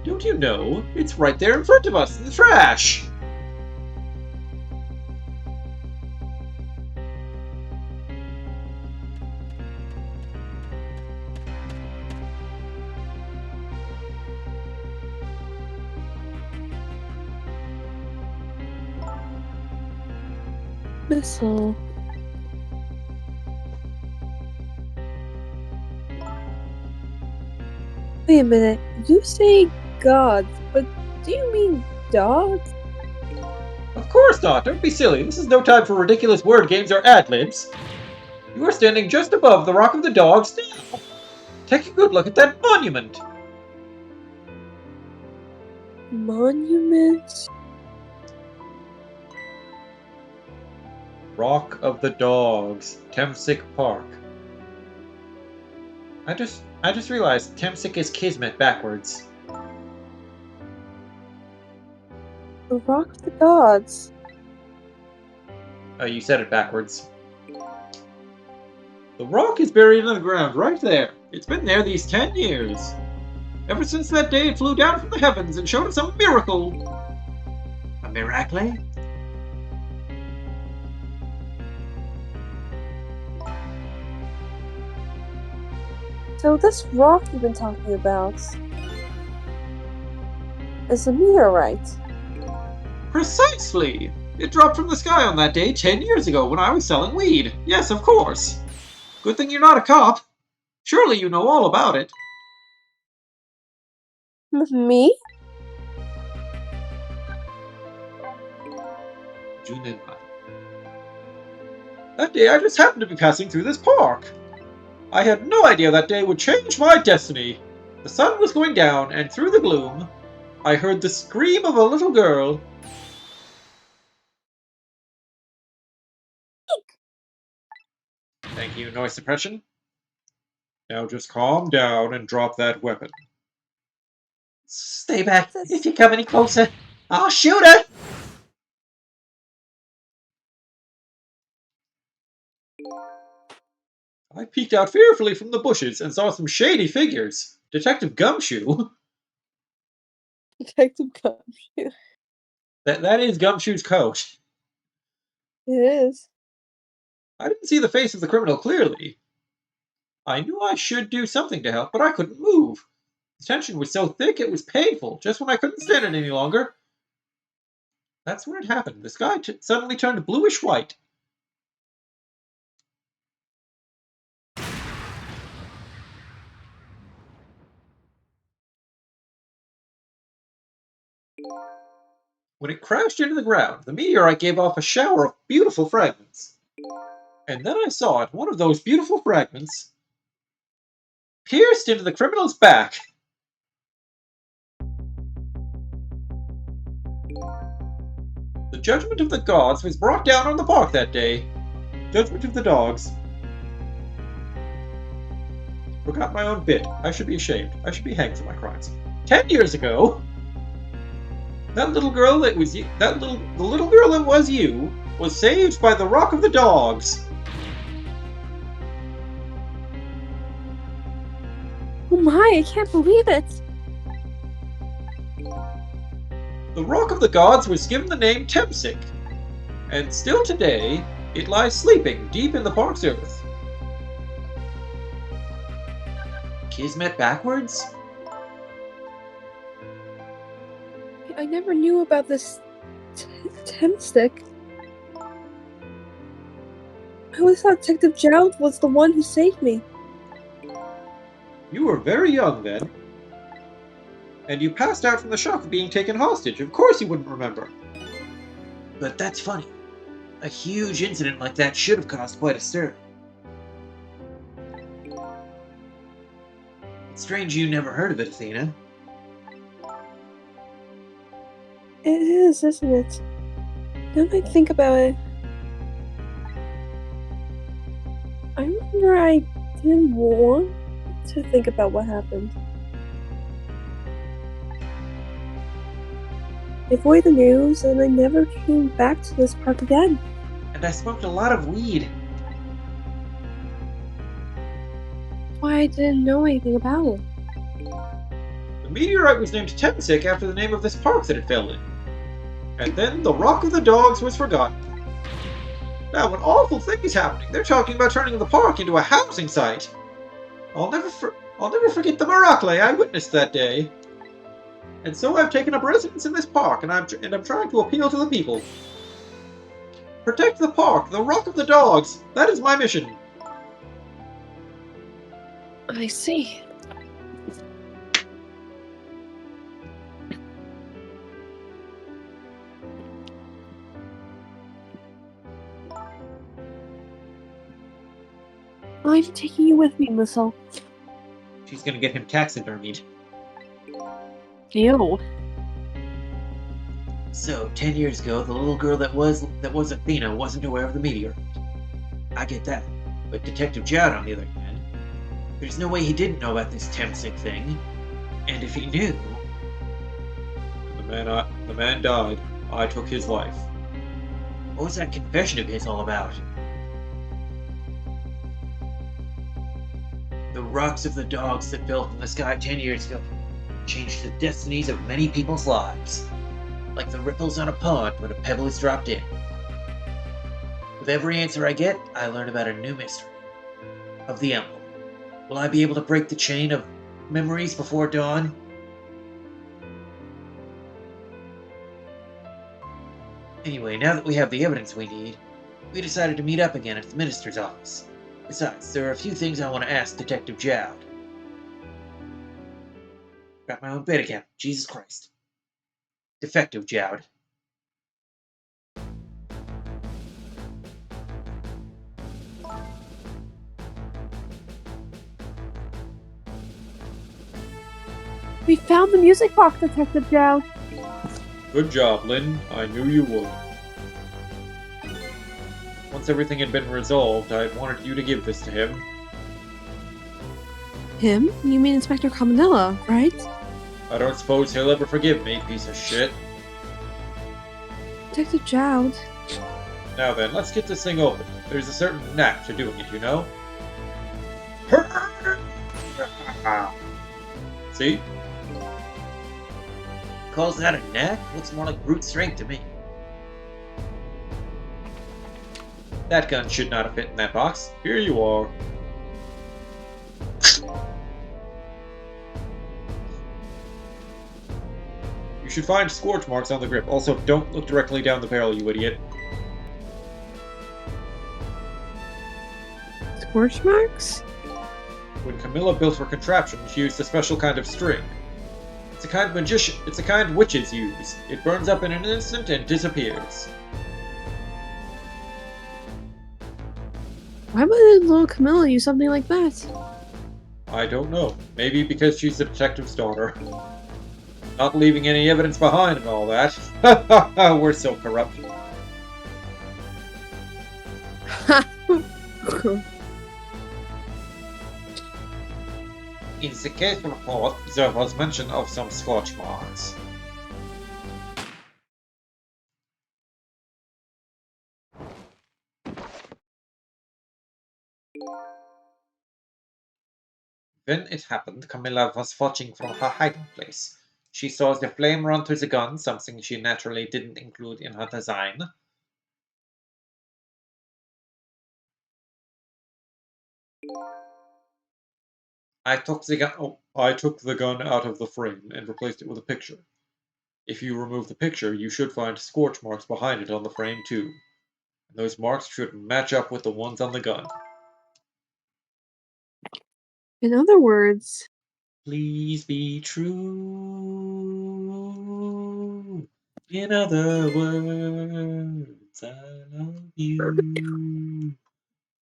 Don't you know? It's right there in front of us in the trash. Missile. Wait a minute. You say gods, but do you mean dogs? Of course not. Don't be silly. This is no time for ridiculous word games or ad-libs. You are standing just above the Rock of the Dogs now. Take a good look at that monument. Monuments? Rock of the Dogs, Temsic Park. I just realized Temsic is Kismet backwards. The Rock of the Gods. You said it backwards. The rock is buried in the ground right there. It's been there these 10 years. Ever since that day it flew down from the heavens and showed us a miracle. A miracle? So this rock you've been talking about is a meteorite. Precisely! It dropped from the sky on that day 10 years ago when I was selling weed. Yes, of course. Good thing you're not a cop. Surely you know all about it. Me? That day I just happened to be passing through this park. I had no idea that day would change my destiny. The sun was going down, and through the gloom, I heard the scream of a little girl. Thank you, noise suppression. Now just calm down and drop that weapon. Stay back. If you come any closer, I'll shoot her! I peeked out fearfully from the bushes and saw some shady figures. Detective Gumshoe. Detective Gumshoe. That is Gumshoe's coat. It is. I didn't see the face of the criminal clearly. I knew I should do something to help, but I couldn't move. The tension was so thick it was painful, just when I couldn't stand it any longer. That's when it happened. The sky suddenly turned bluish-white. When it crashed into the ground, the meteorite gave off a shower of beautiful fragments. And then I saw it, one of those beautiful fragments, pierced into the criminal's back. The judgment of the gods was brought down on the park that day. Judgment of the dogs. Forgot my own bit. I should be ashamed. I should be hanged for my crimes. 10 years ago, that little girl that was you, the little girl that was you, was saved by the Rock of the Dogs. Oh my, I can't believe it! The Rock of the Gods was given the name Temsic, and still today, it lies sleeping deep in the park's earth. Kismet backwards? I never knew about this Temstick. I always thought Detective Joud was the one who saved me. You were very young then, and you passed out from the shock of being taken hostage. Of course you wouldn't remember. But that's funny. A huge incident like that should have caused quite a stir. It's strange you never heard of it, Athena. It is, isn't it? Now that I think about it, I remember I didn't want to think about what happened. I avoided the news, and I never came back to this park again. And I smoked a lot of weed. Why I didn't know anything about it. The meteorite was named Temsik after the name of this park that it fell in. And then the Rock of the Dogs was forgotten. Now an awful thing is happening. They're talking about turning the park into a housing site. I'll never forget the miracle I witnessed that day. And so I've taken up residence in this park, and I'm trying to appeal to the people. Protect the park, the Rock of the Dogs. That is my mission. I see. I'm taking you with me, Missile. She's gonna get him taxidermied. Ew. So, 10 years ago, the little girl that was Athena wasn't aware of the meteor. I get that. But Detective Jowd, on the other hand, there's no way he didn't know about this Temsik thing. And if he knew... The man died. I took his life. What was that confession of his all about? The rocks of the dogs that fell from the sky 10 years ago changed the destinies of many people's lives. Like the ripples on a pond when a pebble is dropped in. With every answer I get, I learn about a new mystery. Of the emblem. Will I be able to break the chain of memories before dawn? Anyway, now that we have the evidence we need, we decided to meet up again at the minister's office. Besides, there are a few things I want to ask Detective Jowd. Got my own bed again. Jesus Christ. Defective Jowd. We found the music box, Detective Jowd. Good job, Lynn. I knew you would. Once everything had been resolved, I wanted you to give this to him. Him? You mean Inspector Caminella, right? I don't suppose he'll ever forgive me, piece of shit. Detective Jowd. Now then, let's get this thing open. There's a certain knack to doing it, you know? See? Calls that a knack? Looks more like brute strength to me. That gun should not have fit in that box. Here you are. You should find scorch marks on the grip. Also, don't look directly down the barrel, you idiot. Scorch marks? When Camilla built her contraption, she used a special kind of string. It's a kind witches use. It burns up in an instant and disappears. Why would little Camilla use something like that? I don't know. Maybe because she's a detective's daughter. Not leaving any evidence behind and all that. We're so corrupt. In the case report, there was mention of some scorch marks. When it happened, Camilla was watching from her hiding place. She saw the flame run to the gun, something she naturally didn't include in her design. I took the gun out of the frame and replaced it with a picture. If you remove the picture, you should find scorch marks behind it on the frame too. And those marks should match up with the ones on the gun. In other words, Please be true. In other words, I love you.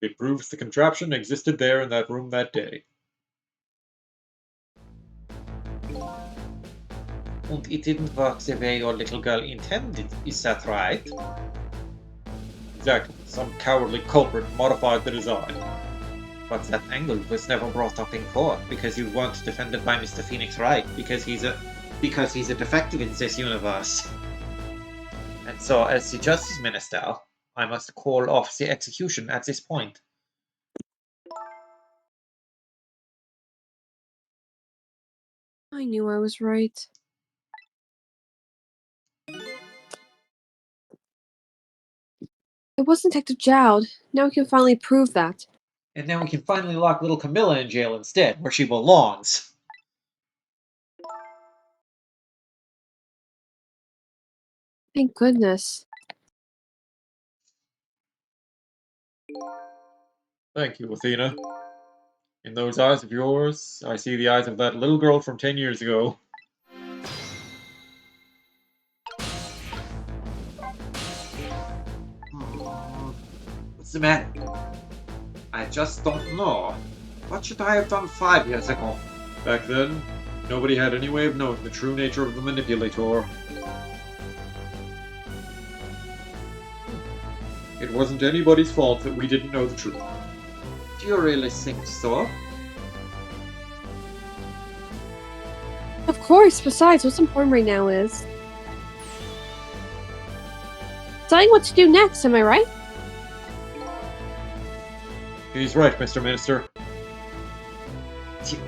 It proves the contraption existed there in that room that day. And it didn't work the way your little girl intended, is that right? Exactly. Some cowardly culprit modified the design. But that angle was never brought up in court because you weren't defended by Mr. Phoenix Wright because he's a defective in this universe. And so, as the Justice Minister, I must call off the execution at this point. I knew I was right. It was Detective Jowd. Now we can finally prove that. And now we can finally lock little Camilla in jail instead, where she belongs. Thank goodness. Thank you, Athena. In those eyes of yours, I see the eyes of that little girl from 10 years ago. What's the matter? I just don't know. What should I have done 5 years ago? Back then, nobody had any way of knowing the true nature of the manipulator. It wasn't anybody's fault that we didn't know the truth. Do you really think so? Of course, besides, what's important right now is deciding what to do next, am I right? He's right, Mr. Minister.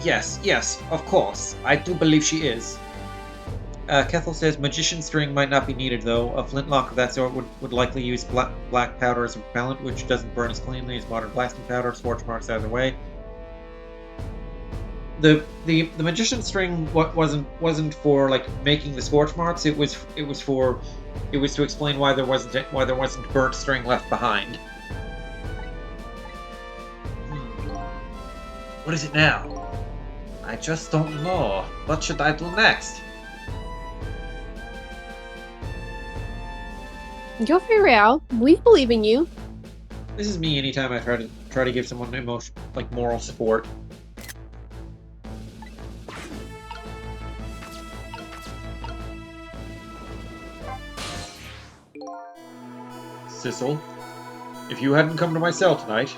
Yes, of course. I do believe she is. Kethel says magician string might not be needed, though. A flintlock of that sort would likely use black powder as a repellent, which doesn't burn as cleanly as modern blasting powder. Scorch marks either way. The magician string wasn't for like making the scorch marks. It was to explain why there wasn't burnt string left behind. What is it now? I just don't know. What should I do next? You'll figure it out. We believe in you. This is me anytime I try to give someone moral support. Sissel, if you hadn't come to my cell tonight,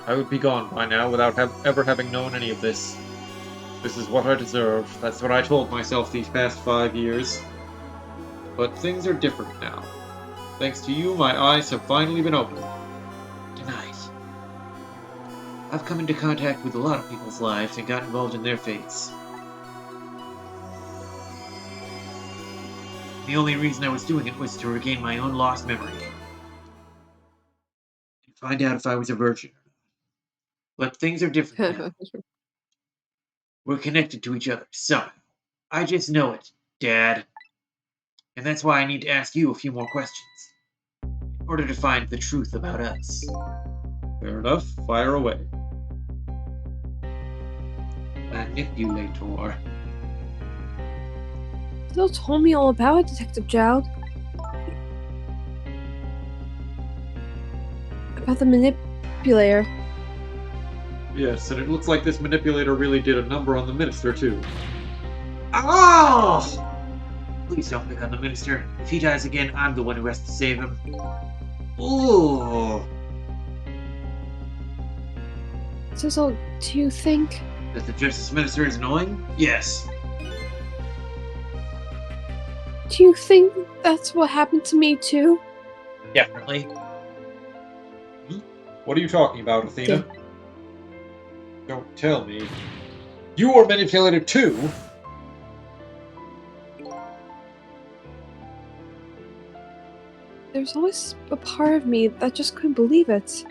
I would be gone by now without ever having known any of this. This is what I deserve. That's what I told myself these past 5 years. But things are different now. Thanks to you, my eyes have finally been opened. Tonight. I've come into contact with a lot of people's lives and got involved in their fates. The only reason I was doing it was to regain my own lost memory. And find out if I was a virgin or not. But things are different now. We're connected to each other somehow. I just know it, Dad. And that's why I need to ask you a few more questions. In order to find the truth about us. Fair enough. Fire away. Manipulator. Still told me all about it, Detective Jowd. About the manipulator. Yes, and it looks like this manipulator really did a number on the minister, too. Oh! Please don't pick on the minister. If he dies again, I'm the one who has to save him. Ooh! Sizzle, do you think... That the Justice Minister is annoying? Yes. Do you think that's what happened to me, too? Definitely. What are you talking about, Athena? Don't tell me. You were manipulated too? There's always a part of me that just couldn't believe it.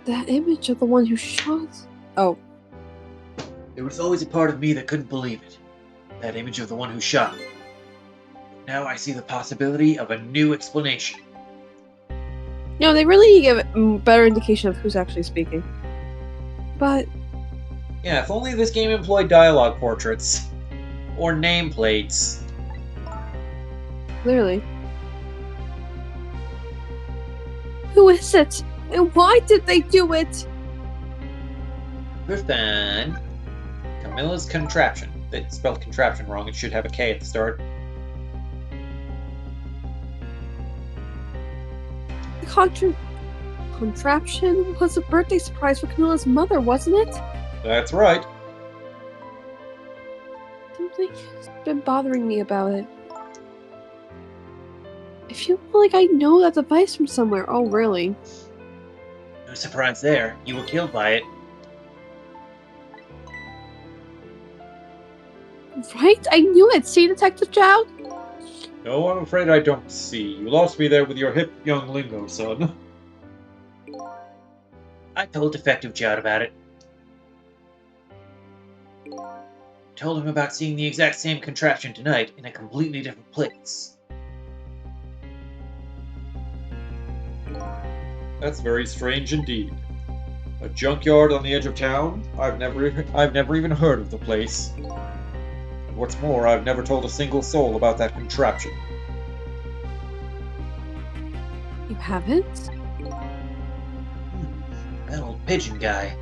That image of the one who shot... Oh. There was always a part of me that couldn't believe it. That image of the one who shot me. Now I see the possibility of a new explanation. No, they really need to give a better indication of who's actually speaking. But... Yeah, if only this game employed dialogue portraits. Or nameplates. Clearly. Who is it? And why did they do it? Griffin. Camilla's contraption. They spelled contraption wrong. It should have a K at the start. contraption was a birthday surprise for Camilla's mother, wasn't it? That's right. Something's been bothering me about it. I feel like I know that device from somewhere. Oh, really? No surprise there. You were killed by it. Right? I knew it! See, Detective Chow? No, I'm afraid I don't see. You lost me there with your hip young lingo, son. I told Detective Judd about it. Told him about seeing the exact same contraption tonight in a completely different place. That's very strange indeed. A junkyard on the edge of town? I've never even heard of the place. And what's more, I've never told a single soul about that contraption. You haven't? That old pigeon guy.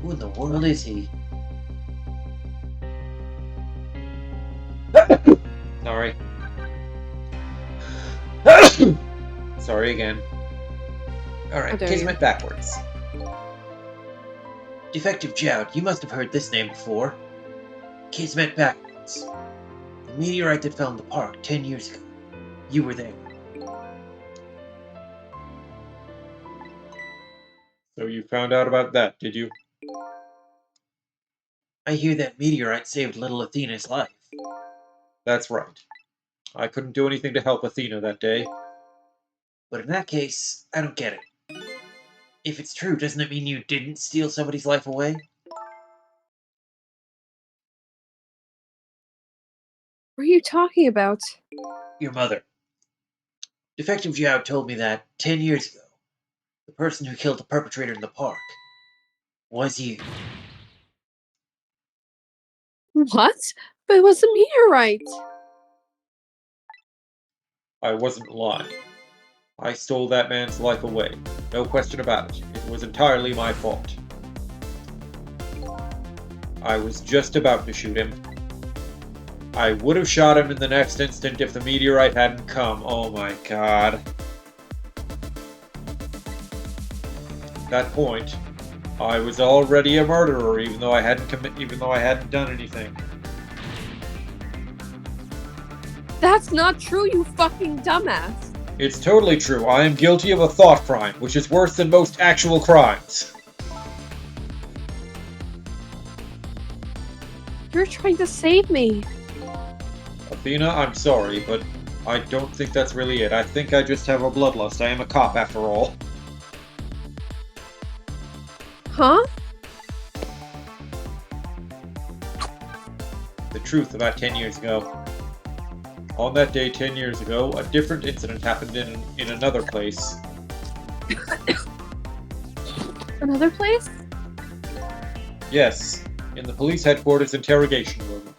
Who in the world is he? Sorry. Sorry again. Alright, dare Kismet you. backwards. Defective Joud, you must have heard this name before. Kismet backwards. The meteorite that fell in the park 10 years ago. You were there. So you found out about that, did you? I hear that meteorite saved little Athena's life. That's right. I couldn't do anything to help Athena that day. But in that case, I don't get it. If it's true, doesn't it mean you didn't steal somebody's life away? What are you talking about? Your mother. Defective Joud told me that 10 years ago, the person who killed the perpetrator in the park was you. What? But it was a meteorite! I wasn't lying. I stole that man's life away. No question about it. It was entirely my fault. I was just about to shoot him. I would have shot him in the next instant if the meteorite hadn't come. Oh my god. At that point, I was already a murderer, even though I hadn't done anything. That's not true, you fucking dumbass! It's totally true. I am guilty of a thought crime, which is worse than most actual crimes. You're trying to save me. Athena, I'm sorry, but I don't think that's really it. I think I just have a bloodlust. I am a cop, after all. Huh? The truth about 10 years ago. On that day 10 years ago, a different incident happened in another place. Another place? Yes, in the police headquarters interrogation room.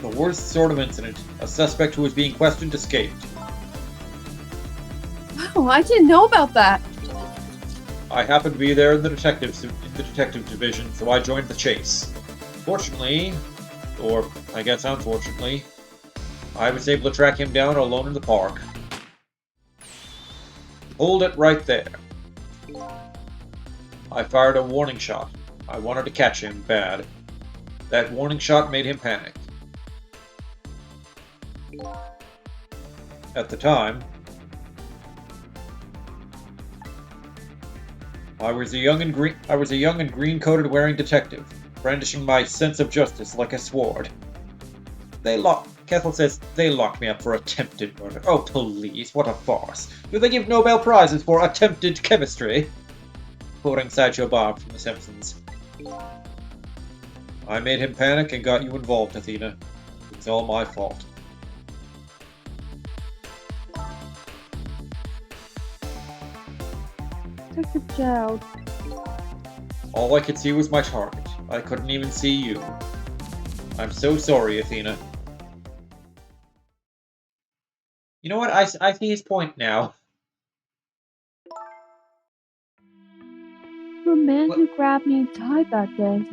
The worst sort of incident. A suspect who was being questioned escaped. Wow, I didn't know about that. I happened to be there in the detective division, so I joined the chase. Fortunately, or I guess unfortunately, I was able to track him down alone in the park. Hold it right there. I fired a warning shot. I wanted to catch him bad. That warning shot made him panic. At the time, I was a young and green-coated wearing detective, brandishing my sense of justice like a sword. Kethel says they locked me up for attempted murder. Oh, please, what a farce. Do they give Nobel Prizes for attempted chemistry? Quoting Sideshow Bob from The Simpsons. I made him panic and got you involved, Athena. It's all my fault. Detective Joud. All I could see was my target. I couldn't even see you. I'm so sorry, Athena. You know what? I see his point now. The man who grabbed me died that day.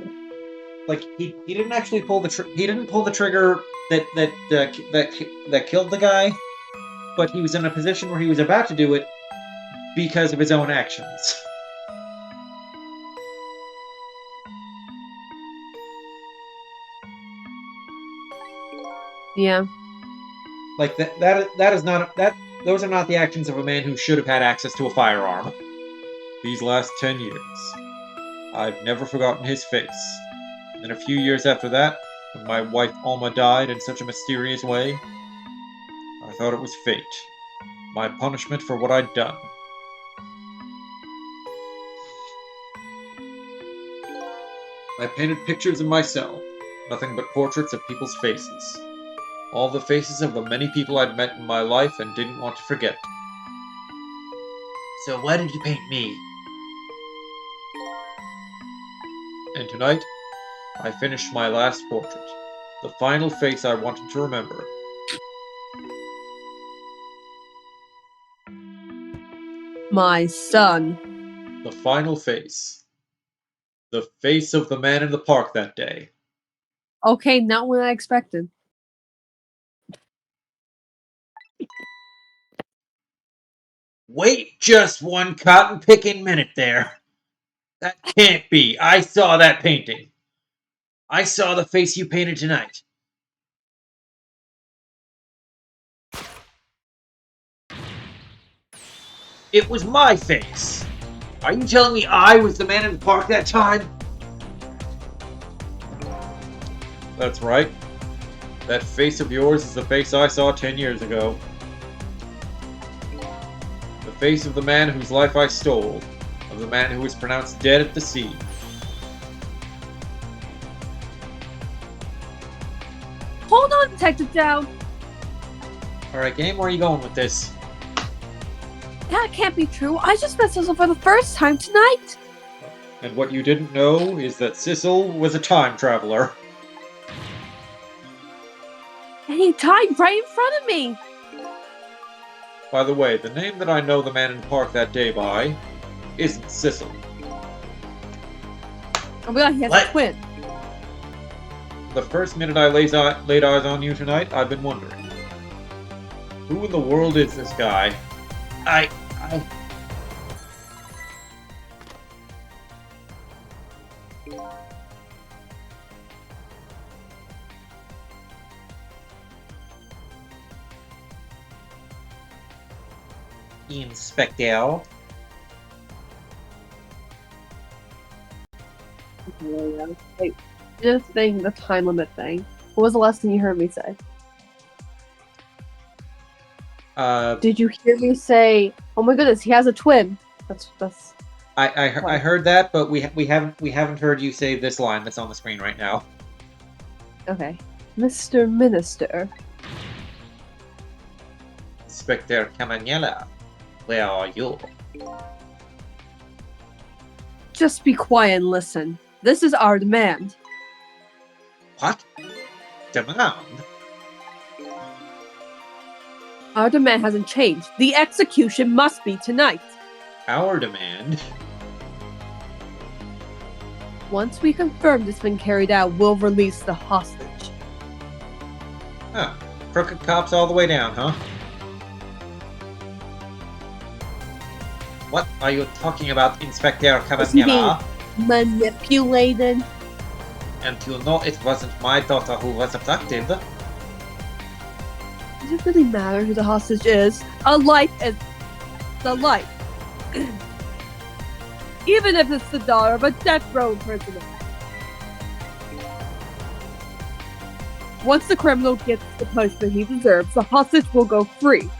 Like he didn't actually pull the trigger that killed the guy, but he was in a position where he was about to do it, because of his own actions. Yeah. Like that is not that those are not the actions of a man who should have had access to a firearm. These last 10 years, I've never forgotten his face. And a few years after that, when my wife Alma died in such a mysterious way, I thought it was fate. My punishment for what I'd done. I painted pictures of myself, nothing but portraits of people's faces. All the faces of the many people I'd met in my life and didn't want to forget. So why did you paint me? And tonight, I finished my last portrait. The final face I wanted to remember. My son. The final face. The face of the man in the park that day. Okay, not what I expected. Wait just one cotton-picking minute there. That can't be. I saw that painting. I saw the face you painted tonight. It was my face. Are you telling me I was the man in the park that time? That's right. That face of yours is the face I saw 10 years ago. The face of the man whose life I stole. Of the man who was pronounced dead at the scene. Hold on, Detective Down. Alright, game, where are you going with this? That can't be true. I just met Cecil for the first time tonight. And what you didn't know is that Sissel was a time traveler. And he died right in front of me. By the way, the name that I know the man in the park that day by isn't Sissel. Oh my god, he has What? a twin. The first minute I laid eyes on you tonight, I've been wondering. Who in the world is this guy? I... Inspector. Wait, this thing, the time limit thing. What was the last thing you heard me say? Did you hear me say, "Oh my goodness, he has a twin"? That's. I heard that, but we haven't heard you say this line that's on the screen right now. Okay. Mr. Minister. Inspector Camanella, where are you? Just be quiet and listen. This is our demand. What? Demand? Our demand hasn't changed. The execution must be tonight. Our demand? Once we confirm it's been carried out, we'll release the hostage. Huh. Crooked cops all the way down, huh? What are you talking about, Inspector Cabanera? Manipulated. And you know it wasn't my daughter who was abducted. Does it really matter who the hostage is? A life is the life. Even if it's the daughter of a death row prisoner. Once the criminal gets the punishment he deserves, the hostage will go free.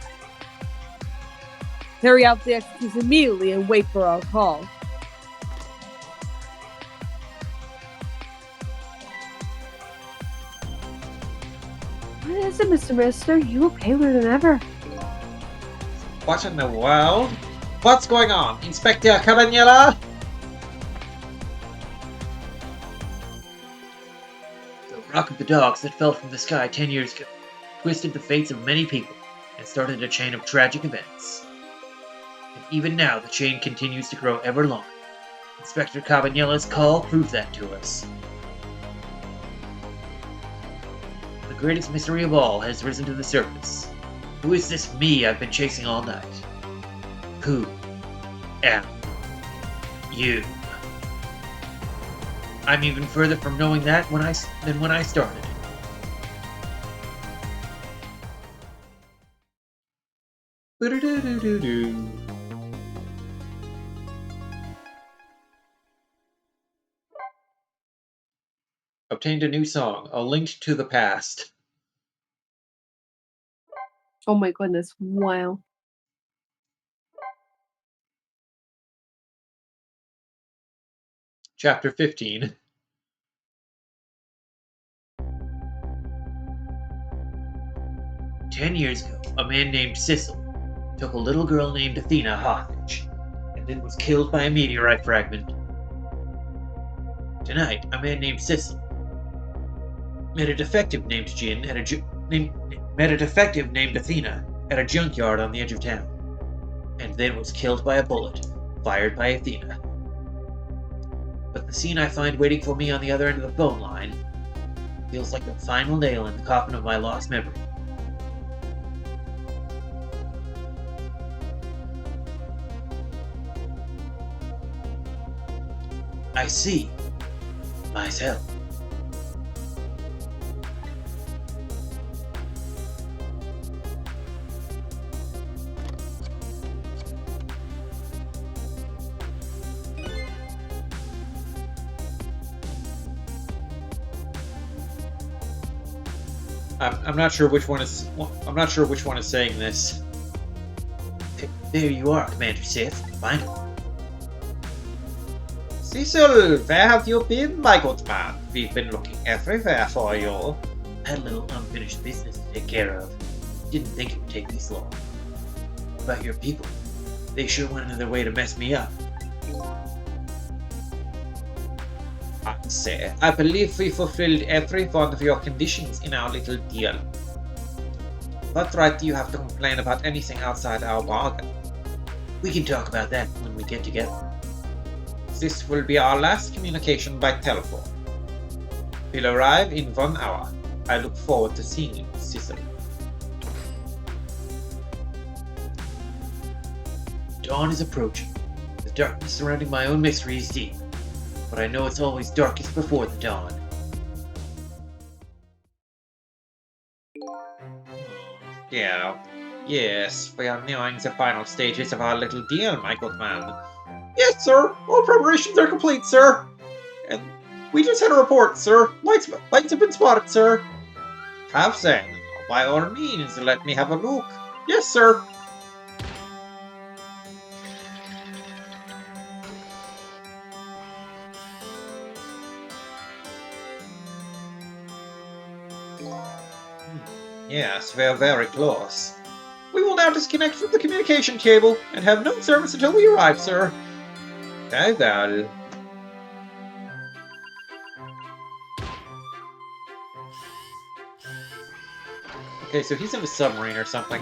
Carry out the execution immediately and wait for our call. What is it, Mr. Minister? You look paler than ever. What in the world? What's going on, Inspector Cabanera? The rock of the dogs that fell from the sky 10 years ago twisted the fates of many people and started a chain of tragic events. And even now, the chain continues to grow ever longer. Inspector Cabanella's call proved that to us. The greatest mystery of all has risen to the surface. Who is this me I've been chasing all night? Who am you. I'm even further from knowing that than when I started. Boo-doo-doo-doo-doo-doo. Obtained a new song, A Link to the Past. Oh my goodness! Wow. Chapter 15. "10 years ago, a man named Sissel took a little girl named Athena hostage, and then was killed by a meteorite fragment. Tonight, a man named Sissel met a defective named Athena at a junkyard on the edge of town, and then was killed by a bullet fired by Athena. But the scene I find waiting for me on the other end of the phone line feels like the final nail in the coffin of my lost memory. I see myself. I'm not sure which one is. I'm not sure which one is saying this. There you are, Commander Sith. Finally. Cecil, where have you been, my good man? We've been looking everywhere for you. Had a little unfinished business to take care of. Didn't think it would take this long. What about your people? They sure went out of their way to mess me up. I say, I believe we fulfilled every one of your conditions in our little deal. What right do you have to complain about anything outside our bargain? We can talk about that when we get together. This will be our last communication by telephone. We'll arrive in 1 hour. I look forward to seeing you, Cecil. Dawn is approaching. The darkness surrounding my own mystery is deep, but I know it's always darkest before the dawn. Yeah. Yes, we are nearing the final stages of our little deal, my good man. Yes, sir. All preparations are complete, sir. And we just had a report, sir. Lights have been spotted, sir. Have then. By all means, let me have a look. Yes, sir. Yes, we're very close. We will now disconnect from the communication cable and have no service until we arrive, sir. Very well. Okay, so he's in a submarine or something.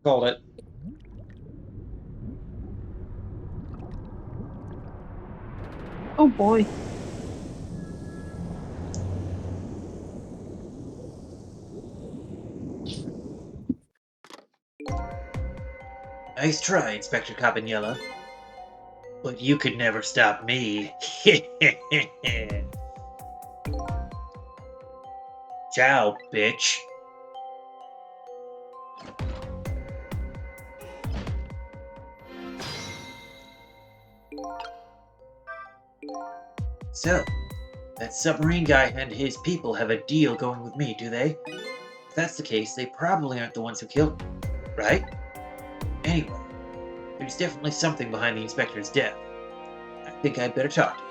Called it. Oh boy. Nice try, Inspector Cabanela. But you could never stop me. Ciao, bitch. So, that submarine guy and his people have a deal going with me, do they? If that's the case, they probably aren't the ones who killed me, right? Anyway, there's definitely something behind the inspector's death. I think I'd better talk to you.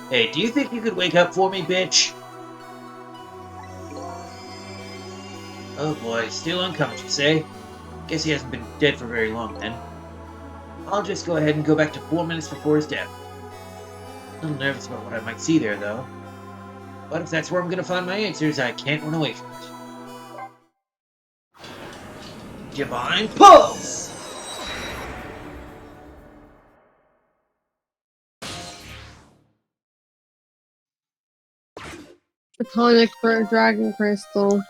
Hey, do you think you could wake up for me, bitch? Oh boy, still unconscious, eh? Guess he hasn't been dead for very long then. I'll just go ahead and go back to 4 minutes before his death. A little nervous about what I might see there, though. But if that's where I'm gonna find my answers, I can't run away from it. Divine Pulse! Draconic Dragon Crystal.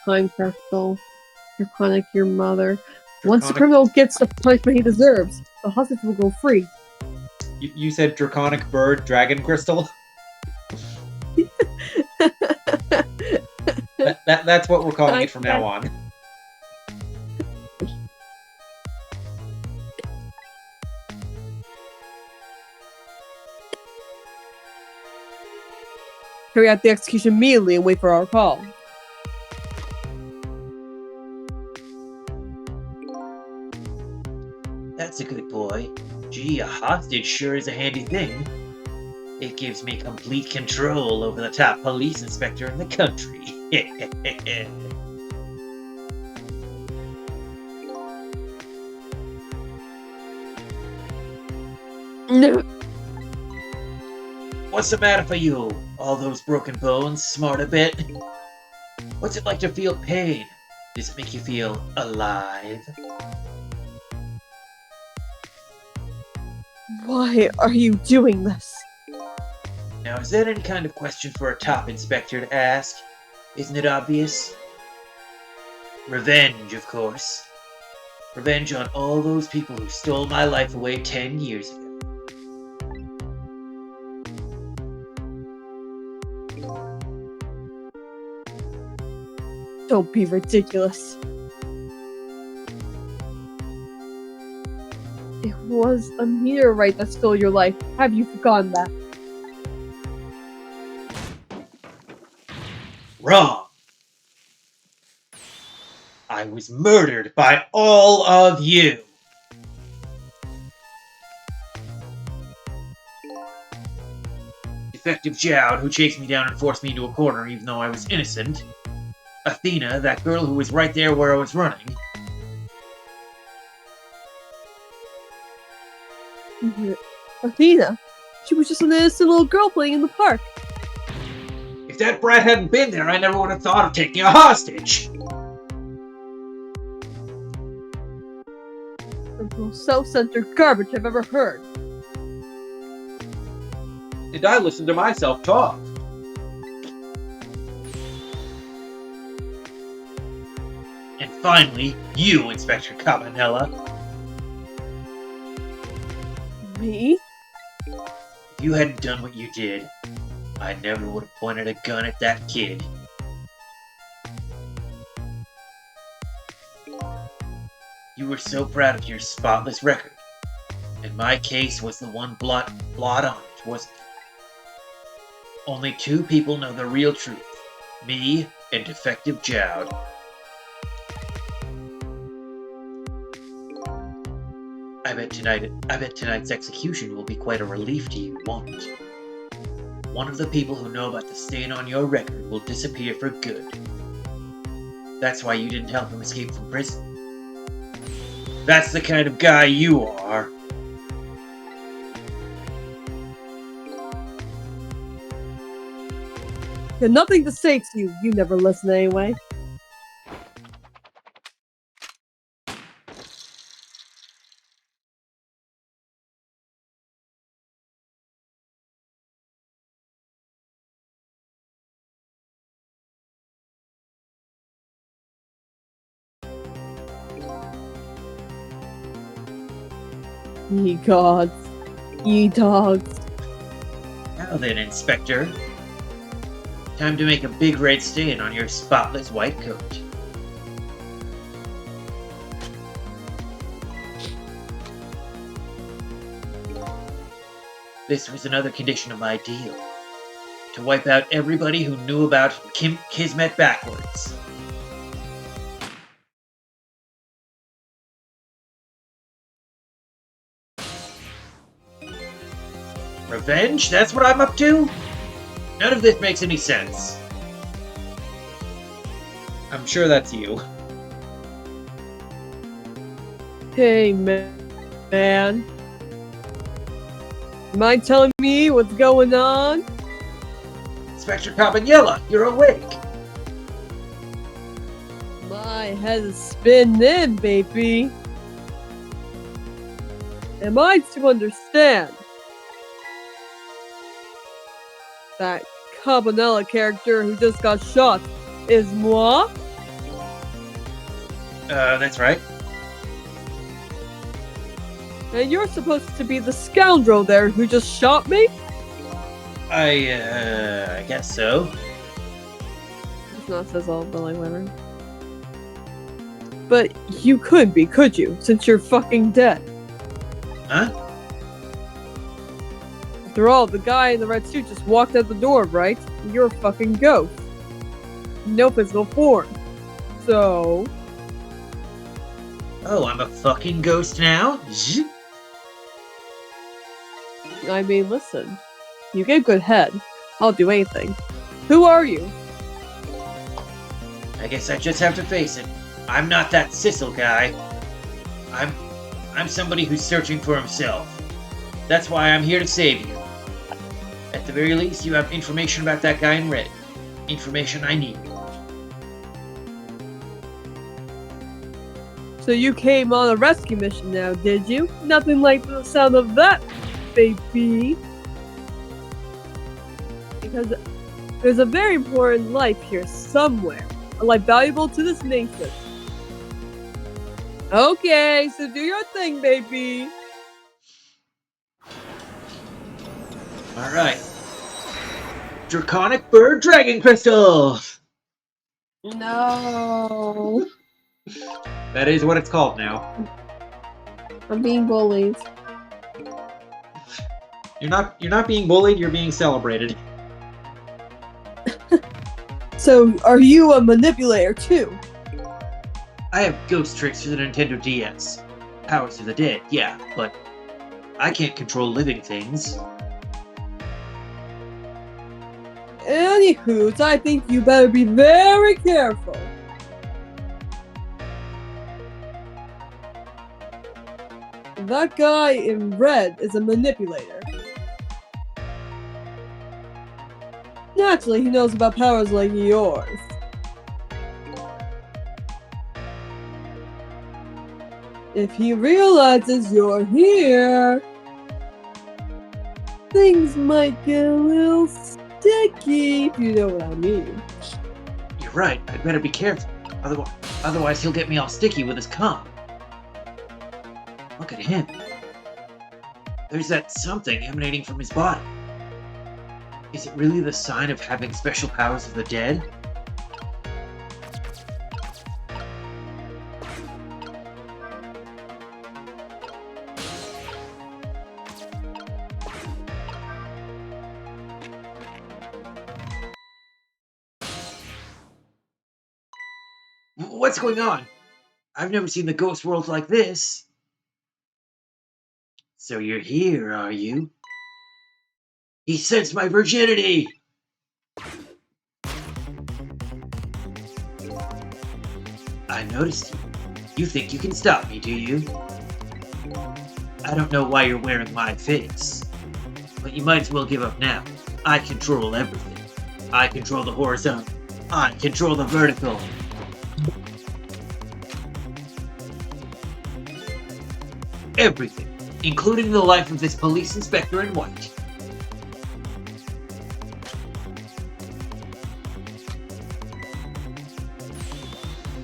Time Crystal. Draconic your mother. Once the Draconic- criminal gets the punishment he deserves, the hostage will go free. You said draconic bird dragon crystal? That's what we're calling it from now on. Carry out the execution immediately and wait for our call. That's a good boy. Gee, a hostage sure is a handy thing. It gives me complete control over the top police inspector in the country. No. What's the matter for you? All those broken bones smart a bit? What's it like to feel pain? Does it make you feel alive? Why are you doing this? Now, is that any kind of question for a top inspector to ask? Isn't it obvious? Revenge, of course. Revenge on all those people who stole my life away 10 years ago. Don't be ridiculous. It was a meteorite that stole your life. Have you forgotten that? Wrong! I was murdered by all of you! Detective Jowd, who chased me down and forced me into a corner even though I was innocent. Athena, that girl who was right there where I was running. Athena? She was just an innocent little girl playing in the park. If that brat hadn't been there, I never would have thought of taking a hostage! The most self-centered garbage I've ever heard. And I listened to myself talk. And finally, you, Inspector Cabanella. Me? If you hadn't done what you did, I never would have pointed a gun at that kid. You were so proud of your spotless record, and my case was the one blot on it, wasn't it? Only two people know the real truth, me and Defective Jowd. I bet tonight's execution will be quite a relief to you, won't it? One of the people who know about the stain on your record will disappear for good. That's why you didn't help him escape from prison. That's the kind of guy you are. You have nothing to say to you. You never listen anyway. Ye gods. Ye dogs. Now then, Inspector. Time to make a big red stain on your spotless white coat. This was another condition of my deal. To wipe out everybody who knew about Kismet backwards. Revenge? That's what I'm up to? None of this makes any sense. I'm sure that's you. Hey, man. Mind telling me what's going on? Inspector Cabanella, you're awake. My head is spinning, baby. Am I to understand that Cabanella character who just got shot is moi? That's right. And you're supposed to be the scoundrel there who just shot me? I guess so. It's not sizzle, but like whatever. But you could be, could you? Since you're fucking dead. Huh? After all, the guy in the red suit just walked out the door, right? You're a fucking ghost. No physical form. So... Oh, I'm a fucking ghost now? Zzz. I mean, listen. You get good head. I'll do anything. Who are you? I guess I just have to face it. I'm not that Sissel guy. I'm somebody who's searching for himself. That's why I'm here to save you. At the very least, you have information about that guy in red. Information I need. So you came on a rescue mission now, did you? Nothing like the sound of that, baby. Because there's a very important life here somewhere. A life valuable to this nation. Okay, so do your thing, baby. Alright. Draconic Bird Dragon Crystal! No. That is what it's called now. I'm being bullied. You're not being bullied, you're being celebrated. So, are you a manipulator too? I have ghost tricks for the Nintendo DS. Powers of the dead, yeah, but I can't control living things. Anywho, I think you better be very careful. That guy in red is a manipulator. Naturally, he knows about powers like yours. If he realizes you're here, things might get a little sticky, if you know what I mean. You're right, I'd better be careful. Otherwise he'll get me all sticky with his cum. Look at him. There's that something emanating from his body. Is it really the sign of having special powers of the dead? What's going on? I've never seen the ghost world like this. So you're here, are you? He sensed my virginity! I noticed you. You think you can stop me, do you? I don't know why you're wearing my face, but you might as well give up now. I control everything. I control the horizontal. I control the vertical. Everything, including the life of this police inspector in white.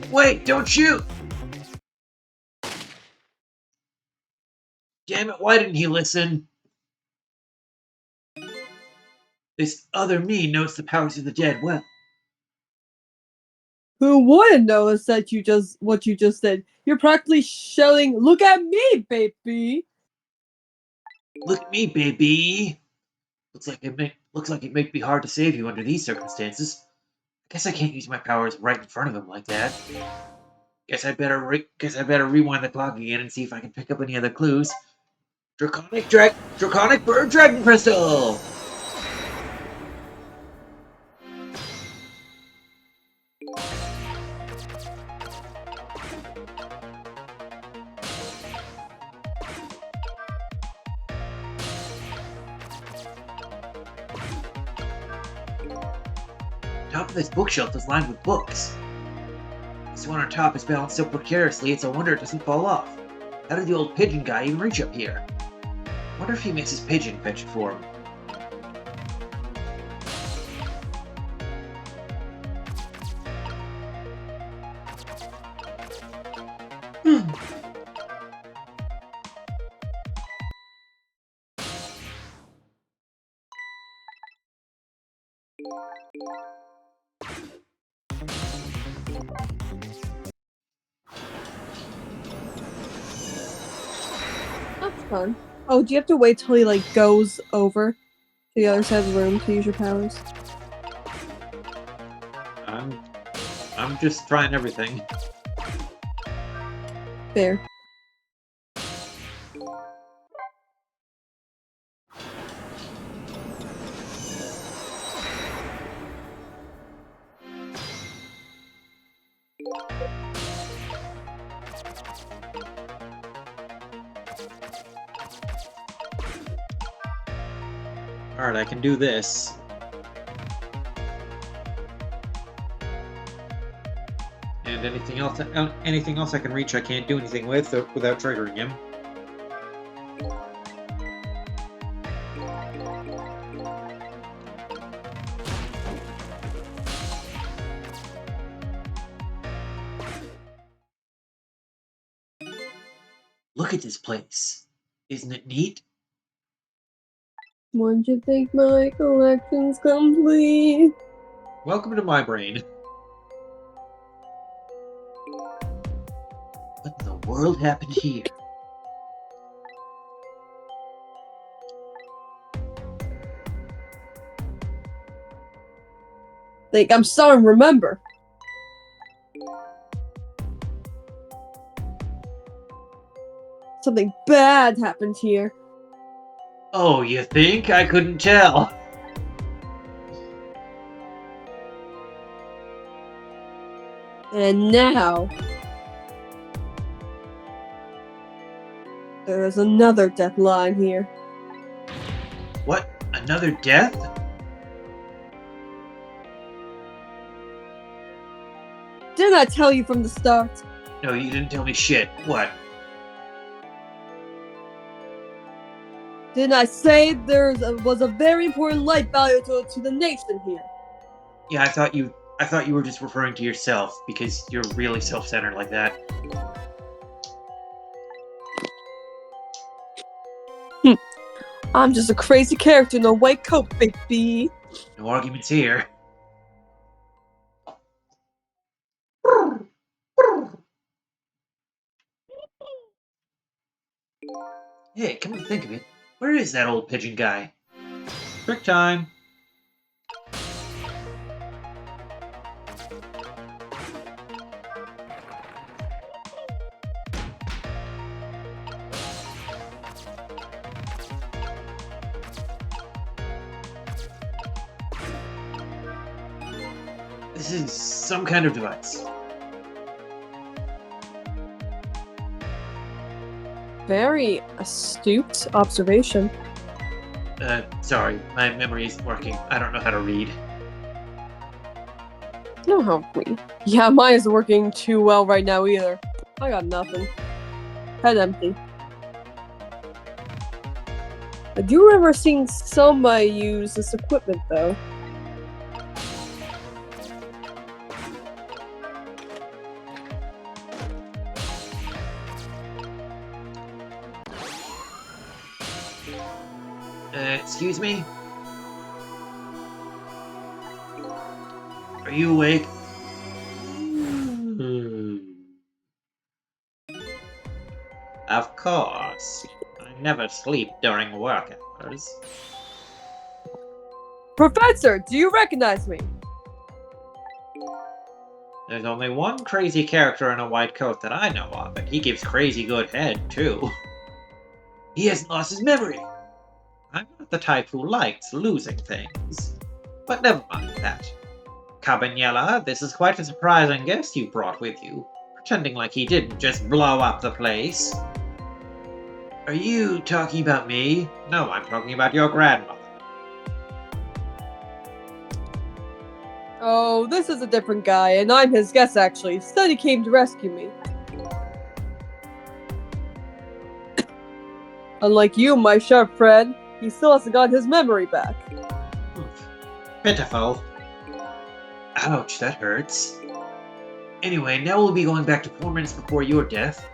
Wait, don't shoot! Damn it, why didn't he listen? This other me knows the powers of the dead well. Who wouldn't notice that what you just said? You're practically shouting, "Look at me, baby!" Look at me, baby! Looks like it may be hard to save you under these circumstances. I guess I can't use my powers right in front of him like that. Guess I better rewind the clock again and see if I can pick up any other clues. Draconic Bird Dragon Crystal! Top of this bookshelf is lined with books. This one on top is balanced so precariously it's a wonder it doesn't fall off. How did the old pigeon guy even reach up here? Wonder if he makes his pigeon fetch it for him. That's fun. Oh, do you have to wait till he, like, goes over to the other side of the room to use your powers? I'm just trying everything. Fair. Alright, I can do this. And anything else I can reach I can't do anything with without triggering him. Look at this place. Isn't it neat? Once you think my collection's complete. Welcome to my brain. What in the world happened here? Like, I'm starting to remember. Something bad happened here. Oh, you think? I couldn't tell. And now... there is another death line here. What? Another death? Didn't I tell you from the start? No, you didn't tell me shit. What? Didn't I say was a very important life value to the nation here? Yeah, I thought you were just referring to yourself because you're really self-centered like that. I'm just a crazy character in a white coat, baby. No arguments here. Hey, come to think of it, where is that old pigeon guy? Trick time! This is some kind of device. Very astute observation. Sorry, my memory isn't working. I don't know how to read. No, how we? Yeah, mine isn't working too well right now either. I got nothing. Head empty. I do remember seeing somebody use this equipment though. Excuse me? Are you awake? Of course. I never sleep during work hours. Professor, do you recognize me? There's only one crazy character in a white coat that I know of, and he gives crazy good head, too. He hasn't lost his memory. I'm not the type who likes losing things. But never mind that. Cabanela, this is quite a surprising guest you brought with you, pretending like he didn't just blow up the place. Are you talking about me? No, I'm talking about your grandmother. Oh, this is a different guy, and I'm his guest actually. He said he came to rescue me. Unlike you, my sharp friend, he still hasn't got his memory back. Pitiful. Ouch, that hurts. Anyway, now we'll be going back to 4 minutes before your death.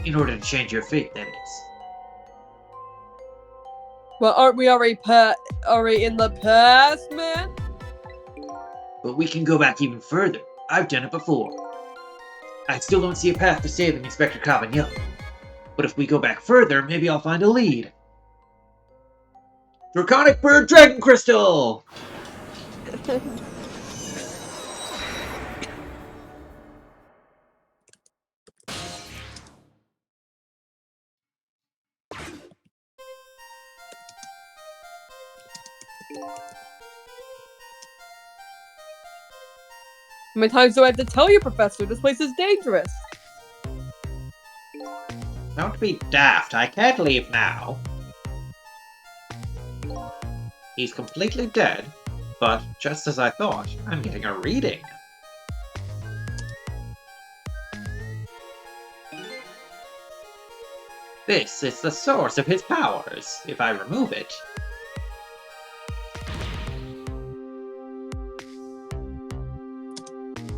In order to change your fate, that is. Well, aren't we already in the past, man? But we can go back even further. I've done it before. I still don't see a path to saving Inspector Cabanello. But if we go back further, maybe I'll find a lead. Draconic Bird Dragon Crystal! How many times do I have to tell you, Professor? This place is dangerous. Don't be daft. I can't leave now. He's completely dead, but just as I thought, I'm getting a reading. This is the source of his powers. If I remove it...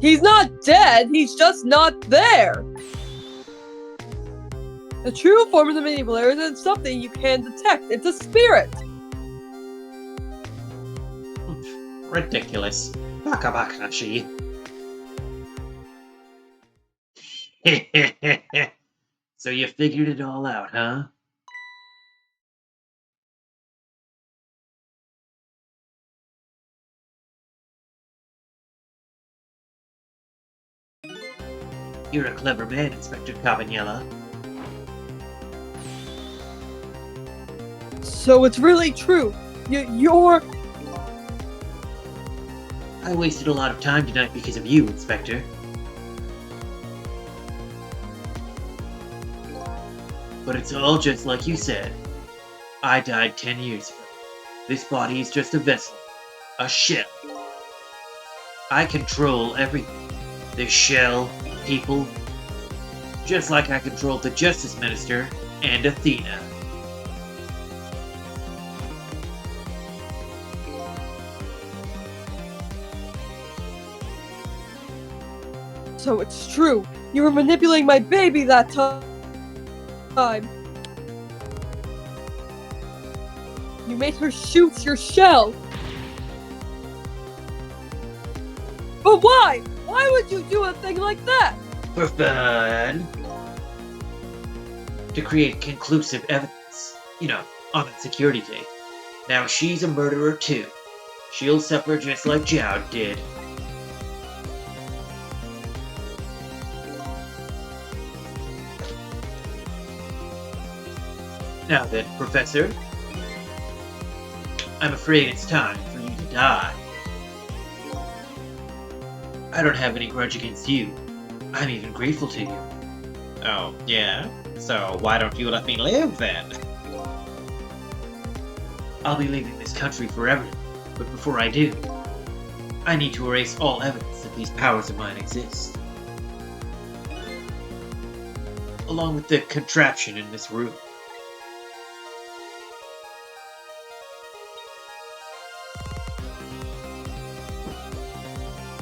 He's not dead, he's just not there! The true form of the medieval era isn't something you can detect, it's a spirit! Ridiculous. Bakabakashi. So you figured it all out, huh? You're a clever man, Inspector Cabanello. So it's really true. You're... I wasted a lot of time tonight because of you, Inspector. But it's all just like you said. I died 10 years ago. This body is just a vessel. A shell. I control everything. The shell, people. Just like I controlled the Justice Minister and Athena. So it's true. You were manipulating my baby that time. You made her shoot your shell. But why? Why would you do a thing like that? For fun. To create conclusive evidence. You know, on that security tape. Now she's a murderer too. She'll suffer just like Jowd did. Now then, Professor. I'm afraid it's time for you to die. I don't have any grudge against you. I'm even grateful to you. Oh, yeah? So why don't you let me live, then? I'll be leaving this country forever, but before I do, I need to erase all evidence that these powers of mine exist. Along with the contraption in this room.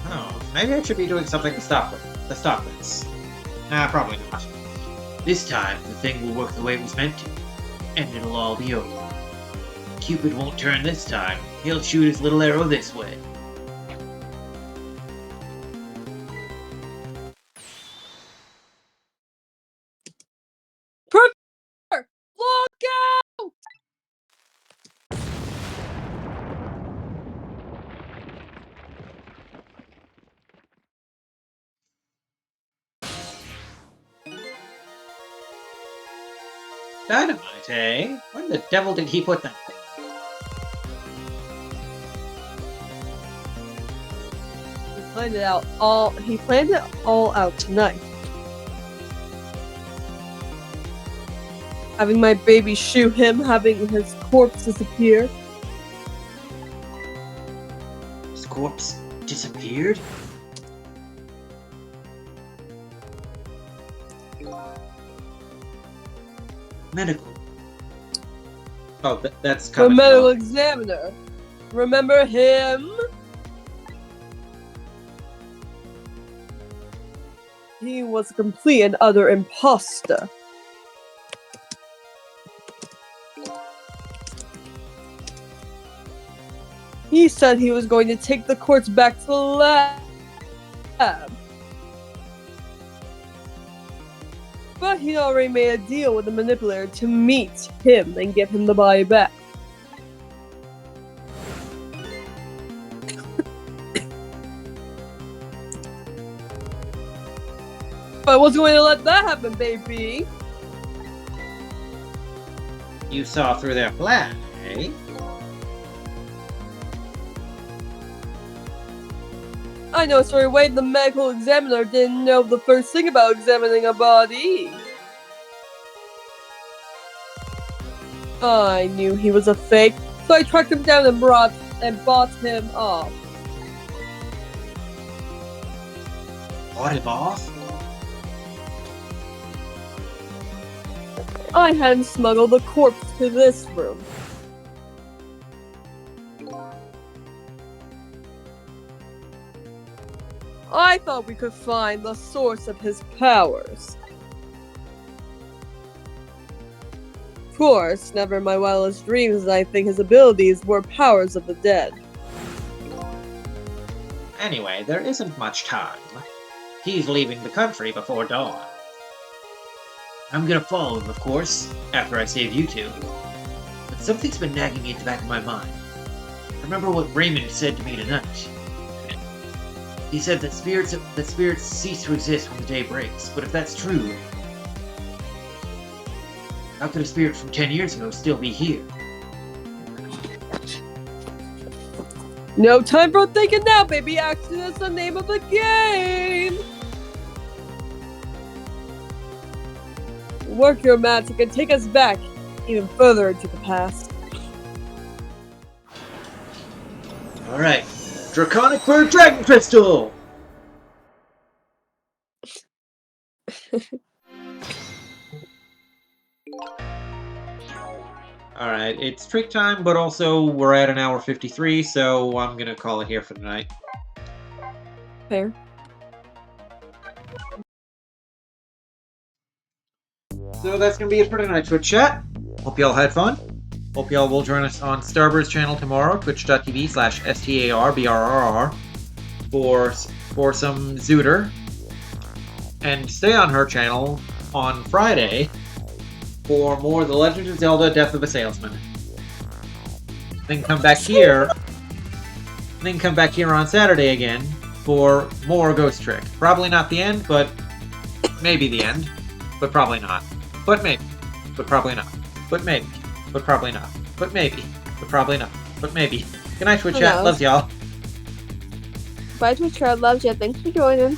Oh, maybe I should be doing something to stop this. Nah, probably not. This time, the thing will work the way it was meant to, and it'll all be over. Cupid won't turn this time. He'll shoot his little arrow this way. Professor! Look out! Dynamite, eh? When the devil did he put that thing? He planned it all out tonight. Having my baby shoot him, having his corpse disappear. His corpse disappeared? Medical. Oh, that's The coming. medical examiner. Remember him? He was a complete and utter imposter. He said he was going to take the quartz back to the lab. But he'd already made a deal with the manipulator to meet him and get him to buy it back. But I wasn't going to let that happen, baby. You saw through their plan, eh? I know, sorry, wait, the medical examiner didn't know the first thing about examining a body. I knew he was a fake, so I tracked him down and bought him off. Bought him off? I had him smuggle the corpse to this room. I thought we could find the source of his powers. Of course, never in my wildest dreams did I think his abilities were powers of the dead. Anyway, there isn't much time. He's leaving the country before dawn. I'm gonna follow him, of course, after I save you two. But something's been nagging me at the back of my mind. Remember what Raymond said to me tonight. He said that spirits cease to exist when the day breaks, but if that's true, how could a spirit from 10 years ago still be here? No time for thinking now, baby! Action is the name of the game! Work your magic and take us back even further into the past. Alright, Draconic Bird Dragon Crystal! Alright, it's trick time, but also we're at an hour 53, so I'm gonna call it here for tonight. Fair. So that's gonna be it for tonight's Twitch chat. Hope y'all had fun. Hope y'all will join us on Starburst channel tomorrow, twitch.tv/STARBRRR for some Zooter. And stay on her channel on Friday for more The Legend of Zelda Death of a Salesman. Then come back here. Then come back here on Saturday again for more Ghost Trick. Probably not the end, but maybe the end. But probably not. But maybe. But probably not. But maybe. But probably not. But maybe. But probably not. But maybe. Good night, Twitch chat. Hello. Loves y'all. Bye, Twitch crowd. Loves you. Thanks for joining.